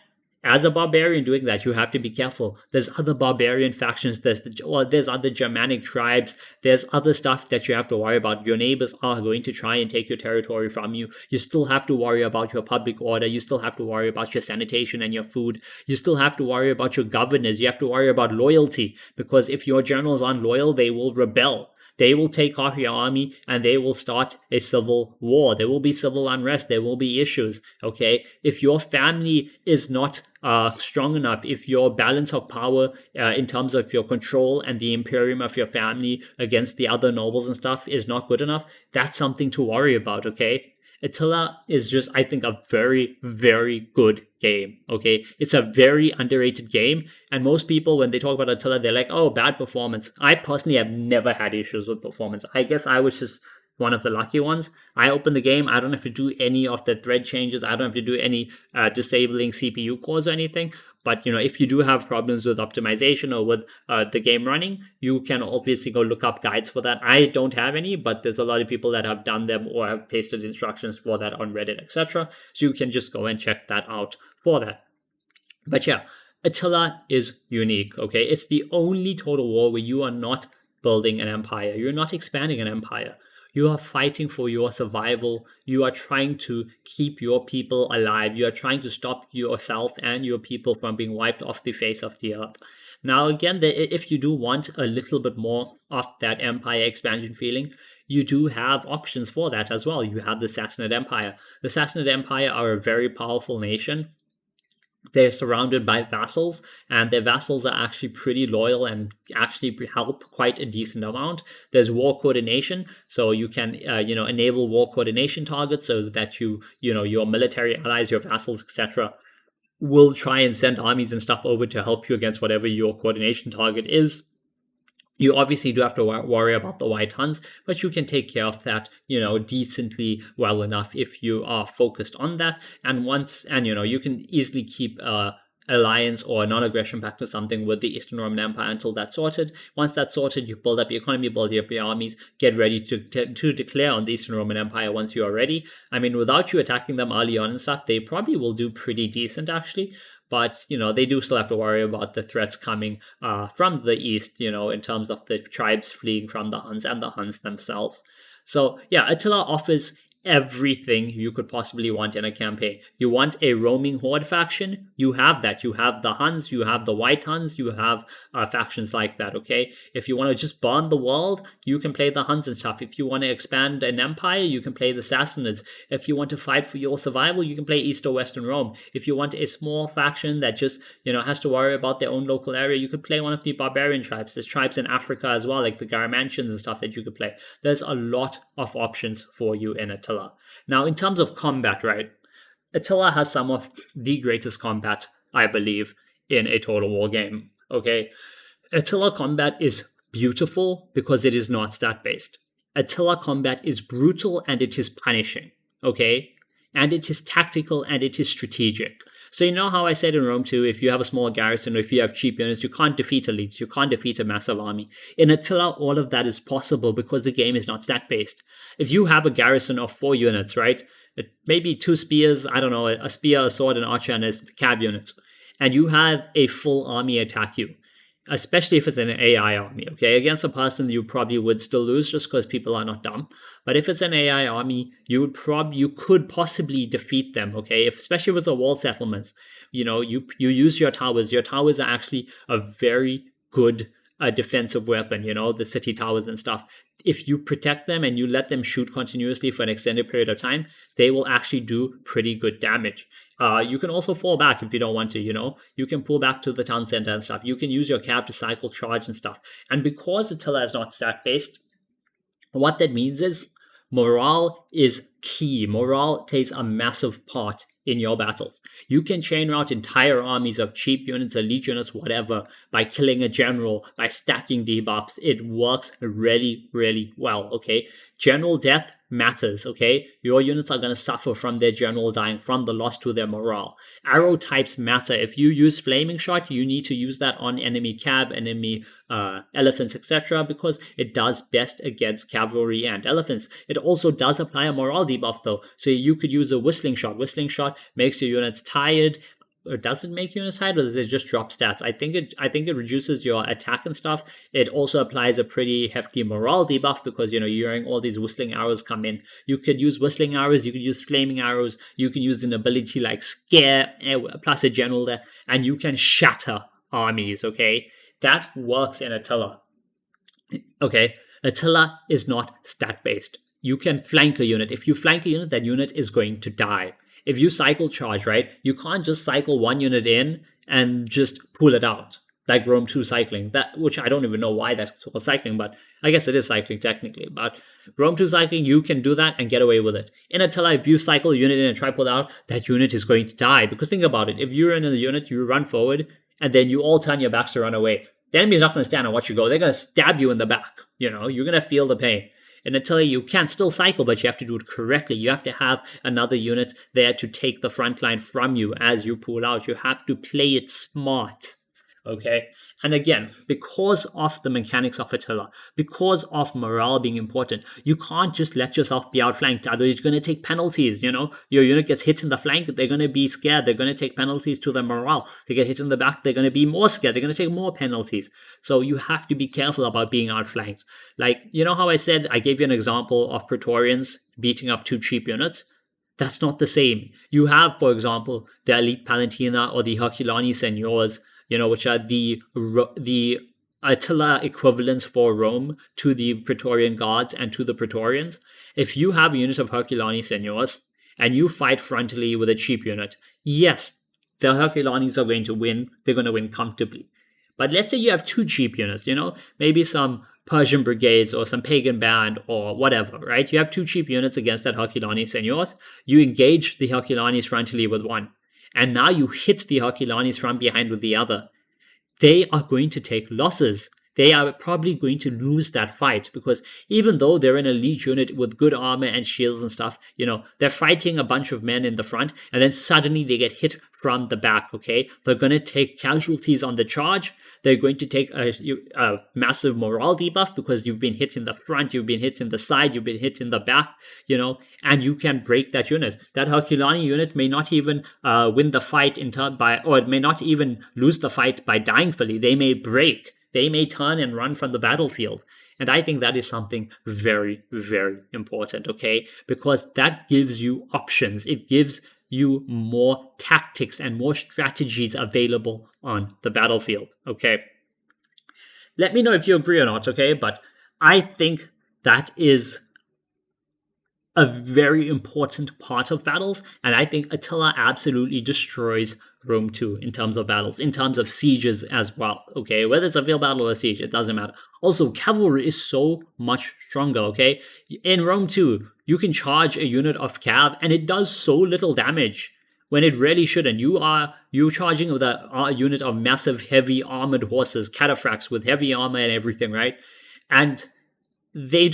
as a barbarian doing that, you have to be careful. There's other barbarian factions. There's other Germanic tribes. There's other stuff that you have to worry about. Your neighbors are going to try and take your territory from you. You still have to worry about your public order. You still have to worry about your sanitation and your food. You still have to worry about your governors. You have to worry about loyalty, because if your generals aren't loyal, they will rebel. They will take off your army and they will start a civil war. There will be civil unrest. There will be issues. Okay, if your family is not strong enough, if your balance of power in terms of your control and the imperium of your family against the other nobles and stuff is not good enough, that's something to worry about. Okay, Attila is just, I think, a very, very good game, okay? It's a very underrated game, and most people, when they talk about Attila, they're like, oh, bad performance. I personally have never had issues with performance. I guess I was just one of the lucky ones. I opened the game, I don't have to do any of the thread changes, I don't have to do any disabling CPU cores or anything, but if you do have problems with optimization or with the game running, you can obviously go look up guides for that. I don't have any, but there's a lot of people that have done them or have pasted instructions for that on Reddit, etc. So you can just go and check that out for that. But yeah, Attila is unique, okay? It's the only total war where you are not building an empire. You're not expanding an empire. You are fighting for your survival. You are trying to keep your people alive. You are trying to stop yourself and your people from being wiped off the face of the earth. Now, again, if you do want a little bit more of that empire expansion feeling, you do have options for that as well. You have the Sassanid Empire. The Sassanid Empire are a very powerful nation. They're surrounded by vassals, and their vassals are actually pretty loyal and actually help quite a decent amount. There's war coordination, so you can enable war coordination targets so that your military allies, your vassals, etc. will try and send armies and stuff over to help you against whatever your coordination target is. You obviously do have to worry about the White Huns, but you can take care of that, decently well enough if you are focused on that. And you can easily keep alliance or non-aggression pact or something with the Eastern Roman Empire until that's sorted. Once that's sorted, you build up your economy, build up your armies, get ready to declare on the Eastern Roman Empire once you are ready. I mean, without you attacking them early on and stuff, they probably will do pretty decent actually. But, they do still have to worry about the threats coming from the east, in terms of the tribes fleeing from the Huns and the Huns themselves. So, yeah, Attila offers everything you could possibly want in a campaign. You want a roaming horde faction? You have that. You have the Huns, you have the White Huns, you have factions like that, okay? If you want to just burn the world, you can play the Huns and stuff. If you want to expand an empire, you can play the Sassanids. If you want to fight for your survival, you can play East or Western Rome. If you want a small faction that just, has to worry about their own local area, you could play one of the barbarian tribes. There's tribes in Africa as well, like the Garamantians and stuff that you could play. There's a lot of options for you in Attila. Now, in terms of combat, right, Attila has some of the greatest combat, I believe, in a Total War game, okay? Attila combat is beautiful because it is not stat-based. Attila combat is brutal and it is punishing, okay? And it is tactical and it is strategic. So you know how I said in Rome 2, if you have a small garrison or if you have cheap units, you can't defeat elites, you can't defeat a massive army. In Attila, all of that is possible because the game is not stat-based. If you have a garrison of 4 units, right, maybe 2 spears, I don't know, a spear, a sword, an archer, and a cav unit, and you have a full army attack you, especially if it's an AI army, okay? Against a person, you probably would still lose just because people are not dumb. But if it's an AI army, you could possibly defeat them, okay? Especially if it's a wall settlements, you use your towers. Your towers are actually a very good defensive weapon, the city towers and stuff. If you protect them and you let them shoot continuously for an extended period of time, they will actually do pretty good damage. You can also fall back if you don't want to, You can pull back to the town center and stuff. You can use your cav to cycle charge and stuff. And because Attila is not stat-based, what that means is morale is key. Morale plays a massive part in your battles. You can chain route entire armies of cheap units, elite units, whatever, by killing a general, by stacking debuffs. It works really, really well, okay? General death matters, okay? Your units are going to suffer from their general dying, from the loss to their morale. Arrow types matter. If you use flaming shot, you need to use that on enemy cab, enemy elephants, etc., because it does best against cavalry and elephants. It also does apply a morale debuff though, so you could use a whistling shot. Whistling shot makes your units tired. Or does it make units tired, or does it just drop stats? I think it reduces your attack and stuff. It also applies a pretty hefty morale debuff because you're hearing all these whistling arrows come in. You could use whistling arrows, you could use flaming arrows, you can use an ability like scare plus a general death, and you can shatter armies, okay? That works in Attila. Okay, Attila is not stat-based. You can flank a unit. If you flank a unit, that unit is going to die. If you cycle charge, right, you can't just cycle one unit in and just pull it out, like Rome 2 cycling, which I don't even know why that's called cycling, but I guess it is cycling technically. But Rome 2 cycling, you can do that and get away with it. In Attila, if you cycle a unit in and try pull out, that unit is going to die. Because think about it, if you're in a unit, you run forward, and then you all turn your backs to run away. The enemy's not going to stand and watch you go. They're going to stab you in the back. You're going to feel the pain. And Attila, you can still cycle, but you have to do it correctly. You have to have another unit there to take the front line from you as you pull out. You have to play it smart, okay? And again, because of the mechanics of Attila, because of morale being important, you can't just let yourself be outflanked. Otherwise, you're going to take penalties, Your unit gets hit in the flank, they're going to be scared. They're going to take penalties to their morale. They get hit in the back, they're going to be more scared. They're going to take more penalties. So you have to be careful about being outflanked. Like, how I said, I gave you an example of Praetorians beating up 2 cheap units? That's not the same. You have, for example, the Elite Palantina or the Herculani Seigneurs, which are the Attila equivalents for Rome to the Praetorian Guards and to the Praetorians. If you have a unit of Herculani Seigneurs and you fight frontally with a cheap unit, yes, the Herculanis are going to win. They're going to win comfortably. But let's say you have 2 cheap units, maybe some Persian brigades or some pagan band or whatever, right? You have 2 cheap units against that Herculani Seigneurs. You engage the Herculanis frontally with one. And now you hit the Herculanis from behind with the other. They are going to take losses. they are probably going to lose that fight, because even though they're an elite unit with good armor and shields and stuff, they're fighting a bunch of men in the front, and then suddenly they get hit from the back, okay? They're going to take casualties on the charge. They're going to take a massive morale debuff because you've been hit in the front, you've been hit in the side, you've been hit in the back, and you can break that unit. That Herculani unit may not even win the fight or it may not even lose the fight by dying fully. They may break. They may turn and run from the battlefield. And I think that is something very, very important, okay? Because that gives you options. It gives you more tactics and more strategies available on the battlefield, okay? Let me know if you agree or not, okay? But I think that is a very important part of battles, and I think Attila absolutely destroys Rome 2 in terms of battles, in terms of sieges as well, okay? Whether it's a field battle or a siege, it doesn't matter. Also, cavalry is so much stronger, okay? In Rome 2, you can charge a unit of cav, and it does so little damage when it really shouldn't. You're charging with a unit of massive, heavy armored horses, cataphracts with heavy armor and everything, right? And they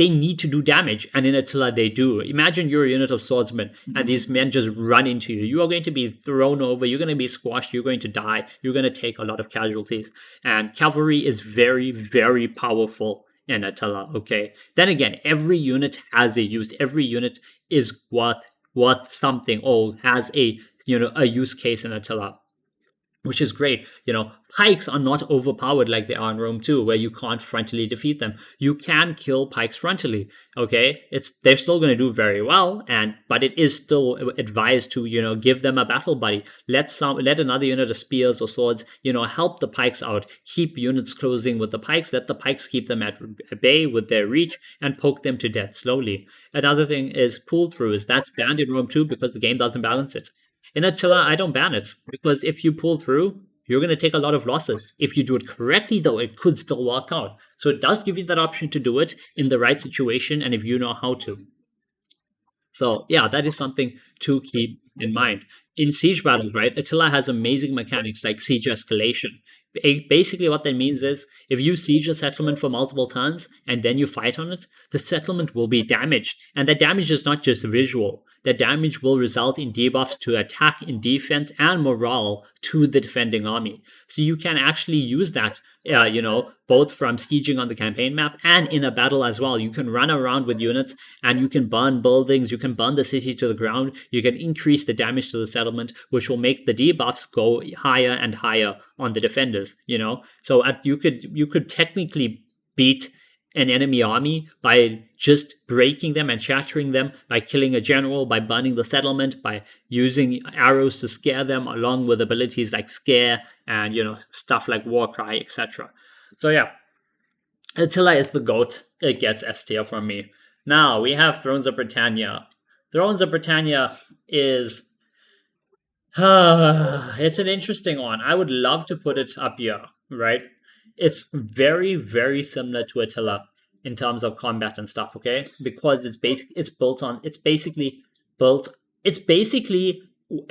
need to do damage, and in Attila they do. Imagine you're a unit of swordsmen and these men just run into you. You are going to be thrown over, you're going to be squashed, you're going to die, you're going to take a lot of casualties. And cavalry is very, very powerful in Attila, okay? Then again, every unit has a use. Every unit is worth something, or has a use case in Attila, which is great. Pikes are not overpowered like they are in Rome 2, where you can't frontally defeat them. You can kill pikes frontally, okay? They're still going to do very well, but it is still advised to, give them a battle buddy. Let another unit of spears or swords, help the pikes out. Keep units closing with the pikes. Let the pikes keep them at bay with their reach and poke them to death slowly. Another thing is pull-throughs. That's banned in Rome 2 because the game doesn't balance it. In Attila, I don't ban it, because if you pull through, you're going to take a lot of losses. If you do it correctly, though, it could still work out. So it does give you that option to do it in the right situation, and if you know how to. So yeah, that is something to keep in mind. In siege battles, right, Attila has amazing mechanics like siege escalation. Basically what that means is, if you siege a settlement for multiple turns and then you fight on it, the settlement will be damaged. And that damage is not just visual. The damage will result in debuffs to attack, in defense, and morale to the defending army. So you can actually use that, both from sieging on the campaign map and in a battle as well. You can run around with units and you can burn buildings, you can burn the city to the ground, you can increase the damage to the settlement, which will make the debuffs go higher and higher on the defenders, So you could technically beat an enemy army by just breaking them and shattering them, by killing a general, by burning the settlement, by using arrows to scare them, along with abilities like scare and stuff like war cry, etc. So yeah, Attila is the GOAT. It gets S tier from me. Now we have Thrones of Britannia. Thrones of Britannia is it's an interesting one. I would love to put it up here, right? It's very, very similar to Attila in terms of combat and stuff, okay? Because it's basically a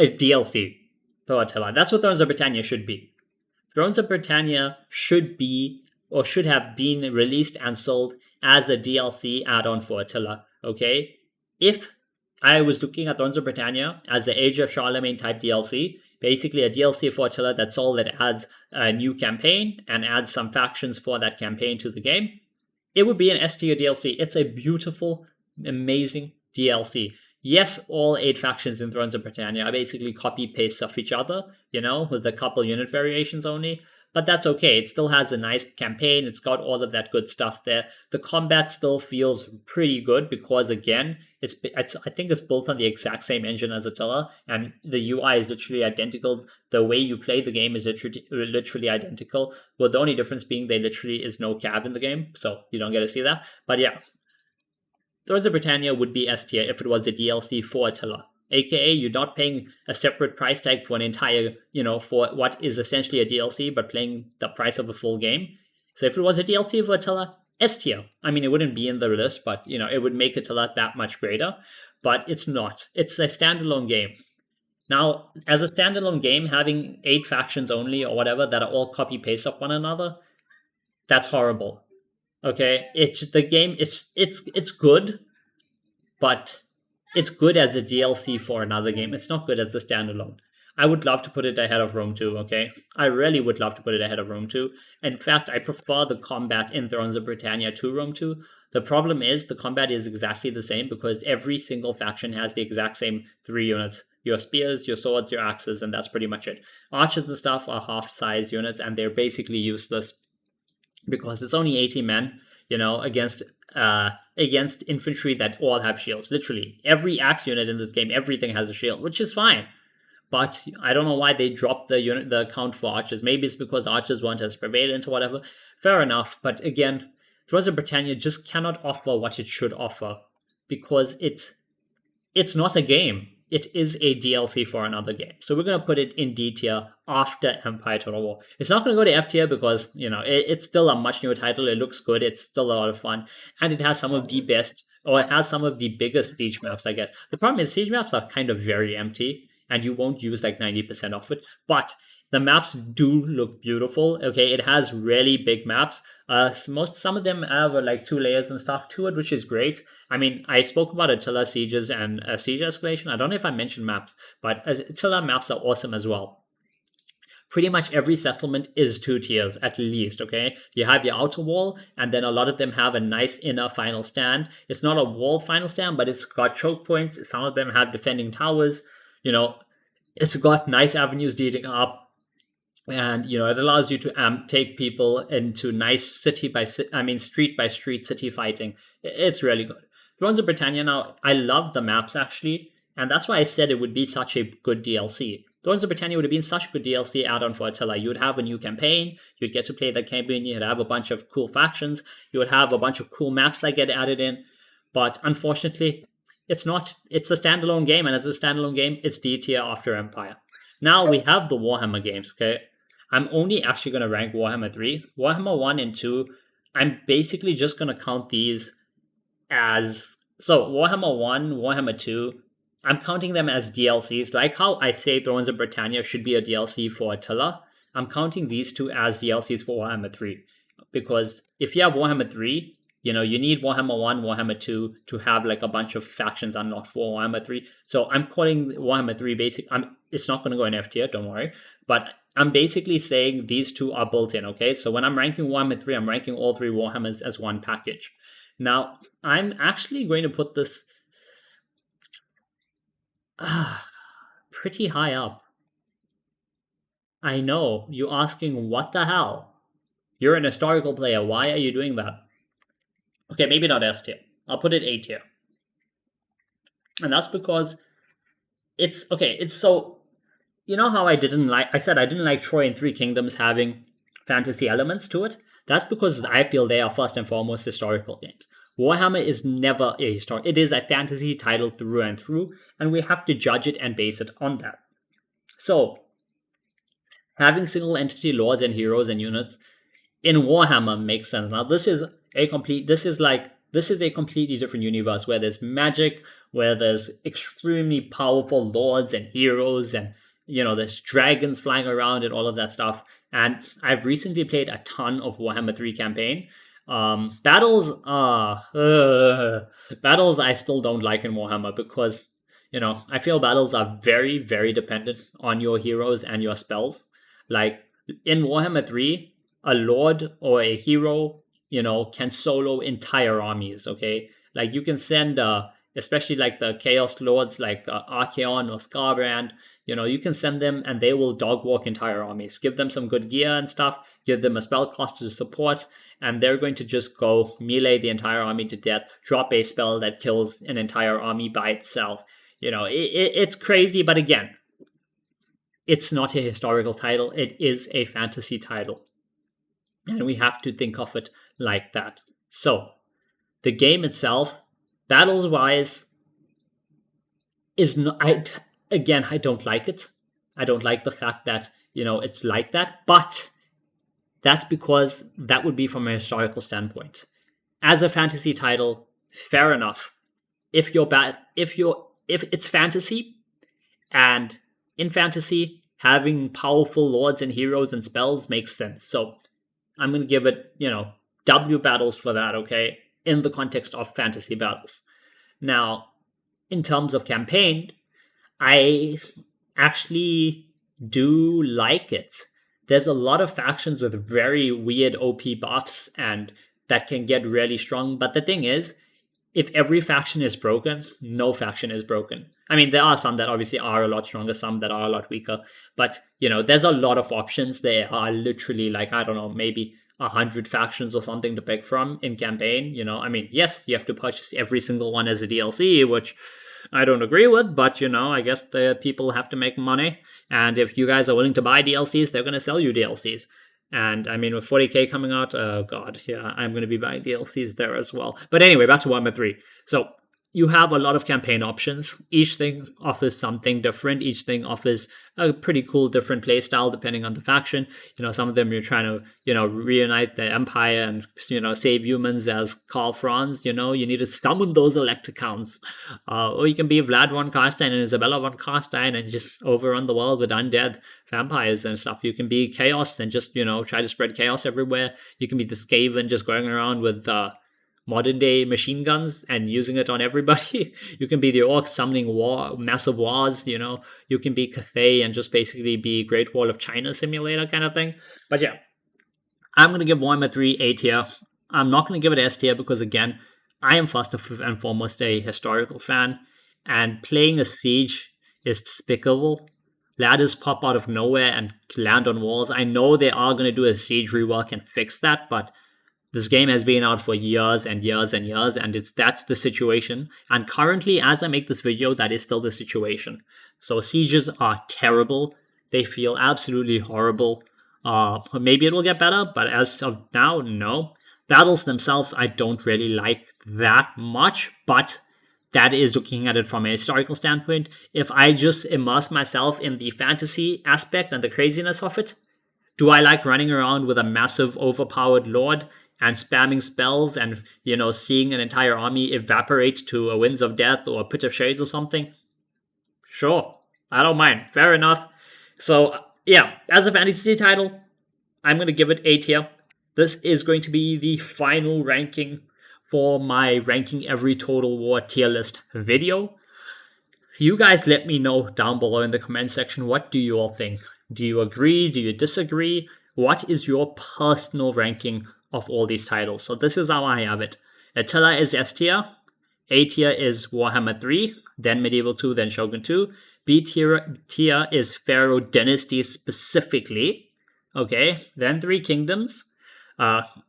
DLC for Attila. That's what Thrones of Britannia should be. Thrones of Britannia should be, or should have been, released and sold as a DLC add-on for Attila, okay? If I was looking at Thrones of Britannia as the Age of Charlemagne type DLC, basically a DLC for Attila that's all, that adds a new campaign and adds some factions for that campaign to the game, it would be an S tier DLC. It's a beautiful, amazing DLC. Yes, all 8 factions in Thrones of Britannia are basically copy-pastes of each other, with a couple unit variations only. But that's okay. It still has a nice campaign. It's got all of that good stuff there. The combat still feels pretty good because, again, I think it's built on the exact same engine as Attila, and the UI is literally identical. The way you play the game is literally identical, with the only difference being there literally is no cav in the game, so you don't get to see that. But yeah, Thrones of Britannia would be S tier if it was a DLC for Attila. AKA, you're not paying a separate price tag for an entire, for what is essentially a DLC, but playing the price of a full game. So if it was a DLC for Attila, S tier. I mean, it wouldn't be in the list, but, it would make Attila that much greater. But it's not. It's a standalone game. Now, as a standalone game, having 8 factions only or whatever that are all copy-paste of one another, That's horrible. Okay, it's the game. It's good, but it's good as a DLC for another game. It's not good as a standalone. I would love to put it ahead of Rome 2, okay? I really would love to put it ahead of Rome 2. In fact, I prefer the combat in Thrones of Britannia to Rome 2. The problem is the combat is exactly the same because every single faction has the exact same 3 units. Your spears, your swords, your axes, and that's pretty much it. Archers and stuff are half-size units, and they're basically useless because it's only 80 men, against infantry that all have shields. Literally, every axe unit in this game, everything has a shield, which is fine. But I don't know why they dropped the count for archers. Maybe it's because archers weren't as prevalent or whatever. Fair enough, but again, Thrones of Britannia just cannot offer what it should offer because it's not a game. It is a DLC for another game. So we're going to put it in D tier after Empire Total War. It's not going to go to F tier because, it's still a much newer title. It looks good. It's still a lot of fun. And it has some of the best, or it has some of the biggest siege maps, I guess. The problem is siege maps are kind of very empty and you won't use like 90% of it. But the maps do look beautiful. Okay, it has really big maps. Some of them have like 2 layers and stuff to it, which is great. I mean, I spoke about Attila sieges and siege escalation. I don't know if I mentioned maps, but Attila maps are awesome as well. Pretty much every settlement is 2 tiers at least, okay? You have your outer wall, and then a lot of them have a nice inner final stand. It's not a wall final stand, but it's got choke points. Some of them have defending towers. It's got nice avenues leading up. And it allows you to take people into nice street by street city fighting. It's really good. Thrones of Britannia now, I love the maps actually, and that's why I said it would be such a good DLC. Thrones of Britannia would have been such a good DLC add-on for Attila. You would have a new campaign, you'd get to play the campaign, you'd have a bunch of cool factions, you would have a bunch of cool maps that get added in, but unfortunately, it's not. It's a standalone game, and as a standalone game, it's D tier after Empire. Now we have the Warhammer games, okay? I'm only actually going to rank Warhammer 3. Warhammer 1 and 2, I'm basically just going to count these as... So, Warhammer 1, Warhammer 2, I'm counting them as DLCs. Like how I say Thrones of Britannia should be a DLC for Attila, I'm counting these two as DLCs for Warhammer 3. Because if you have Warhammer 3, you need Warhammer 1, Warhammer 2 to have like a bunch of factions unlocked for Warhammer 3. So I'm calling Warhammer 3 basic. It's not going to go in F tier, don't worry. But I'm basically saying these two are built in, okay? So when I'm ranking Warhammer 3, I'm ranking all 3 Warhammers as one package. Now, I'm actually going to put this pretty high up. I know, you're asking, what the hell? You're an historical player, why are you doing that? Okay, maybe not S tier. I'll put it A tier. And that's because it's so, how I said I didn't like Troy and Three Kingdoms having fantasy elements to it? That's because I feel they are first and foremost historical games. Warhammer is never a it is a fantasy title through and through, and we have to judge it and base it on that. So, having single entity lords and heroes and units in Warhammer makes sense. Now this is a completely different universe where there's magic, where there's extremely powerful lords and heroes, and there's dragons flying around and all of that stuff. And I've recently played a ton of Warhammer 3 campaign. Battles I still don't like in Warhammer because I feel battles are very, very dependent on your heroes and your spells. Like in Warhammer 3, a lord or a hero, can solo entire armies, okay? Like you can send, especially like the Chaos Lords like Archaon or Scarbrand, you can send them and they will dog walk entire armies. Give them some good gear and stuff, give them a spell cost to support, and they're going to just go melee the entire army to death, drop a spell that kills an entire army by itself. It's crazy, but again, it's not a historical title, it is a fantasy title. And we have to think of it like that. So, the game itself, battles-wise, is not... I don't like it. I don't like the fact that, it's like that. But that's because that would be from a historical standpoint. As a fantasy title, fair enough. If it's fantasy, and in fantasy, having powerful lords and heroes and spells makes sense. So, I'm going to give it, W battles for that, okay, in the context of fantasy battles. Now, in terms of campaign, I actually do like it. There's a lot of factions with very weird OP buffs and that can get really strong. But the thing is, if every faction is broken, no faction is broken. I mean, there are some that obviously are a lot stronger, some that are a lot weaker. But, there's a lot of options. There are literally like, I don't know, maybe 100 factions or something to pick from in campaign. I mean, yes, you have to purchase every single one as a DLC, which I don't agree with, but I guess the people have to make money. And if you guys are willing to buy DLCs, they're going to sell you DLCs. And I mean, with 40k coming out, oh god, yeah, I'm going to be buying DLCs there as well. But anyway, back to Warhammer 3. So you have a lot of campaign options. Each thing offers something different. Each thing offers a pretty cool different playstyle depending on the faction. Some of them you're trying to, reunite the Empire and, save humans as Karl Franz. You need to summon those Electicons. Or you can be Vlad von Carstein and Isabella von Carstein and just overrun the world with undead vampires and stuff. You can be Chaos and just, try to spread chaos everywhere. You can be the Skaven just going around with modern day machine guns and using it on everybody. You can be the orcs summoning massive wars, you can be Cathay and just basically be Great Wall of China simulator kind of thing. But yeah, I'm going to give Warhammer 3 A tier. I'm not going to give it S tier because again, I am first and foremost a historical fan and playing a siege is despicable. Ladders pop out of nowhere and land on walls. I know they are going to do a siege rework and fix that, but this game has been out for years and years and years, and that's the situation. And currently, as I make this video, that is still the situation. So sieges are terrible. They feel absolutely horrible. Maybe it will get better, but as of now, no. Battles themselves, I don't really like that much, but that is looking at it from a historical standpoint. If I just immerse myself in the fantasy aspect and the craziness of it, do I like running around with a massive overpowered lord and spamming spells and, seeing an entire army evaporate to a Winds of Death or a Pit of Shades or something? Sure, I don't mind. Fair enough. So, yeah, as a fantasy title, I'm going to give it A tier. This is going to be the final ranking for my ranking every Total War tier list video. You guys let me know down below in the comment section, what do you all think? Do you agree? Do you disagree? What is your personal ranking of all these titles? So this is how I have it. Attila is S tier. A tier is Warhammer 3, then Medieval 2, then Shogun 2. B tier is Pharaoh Dynasties specifically. Okay, then Three Kingdoms.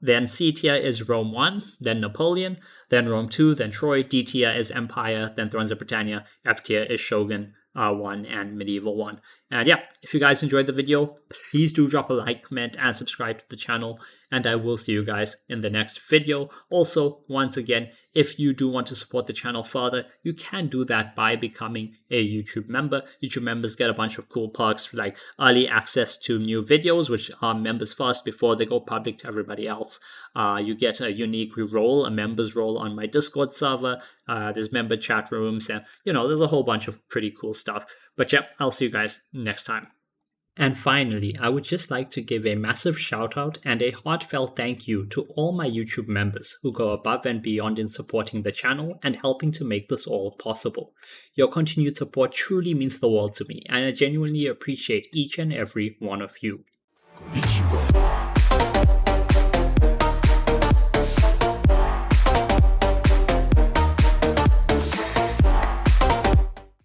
Then C tier is Rome 1, then Napoleon, then Rome 2, then Troy. D tier is Empire, then Thrones of Britannia. F tier is Shogun 1 and Medieval 1. And yeah, if you guys enjoyed the video, please do drop a like, comment, and subscribe to the channel. And I will see you guys in the next video. Also, once again, if you do want to support the channel further, you can do that by becoming a YouTube member. YouTube members get a bunch of cool perks like early access to new videos, which are members first before they go public to everybody else. You get a unique role, a member's role on my Discord server. There's member chat rooms and, there's a whole bunch of pretty cool stuff. But yeah, I'll see you guys next time. And finally, I would just like to give a massive shout out and a heartfelt thank you to all my YouTube members who go above and beyond in supporting the channel and helping to make this all possible. Your continued support truly means the world to me, and I genuinely appreciate each and every one of you. Konnichiwa.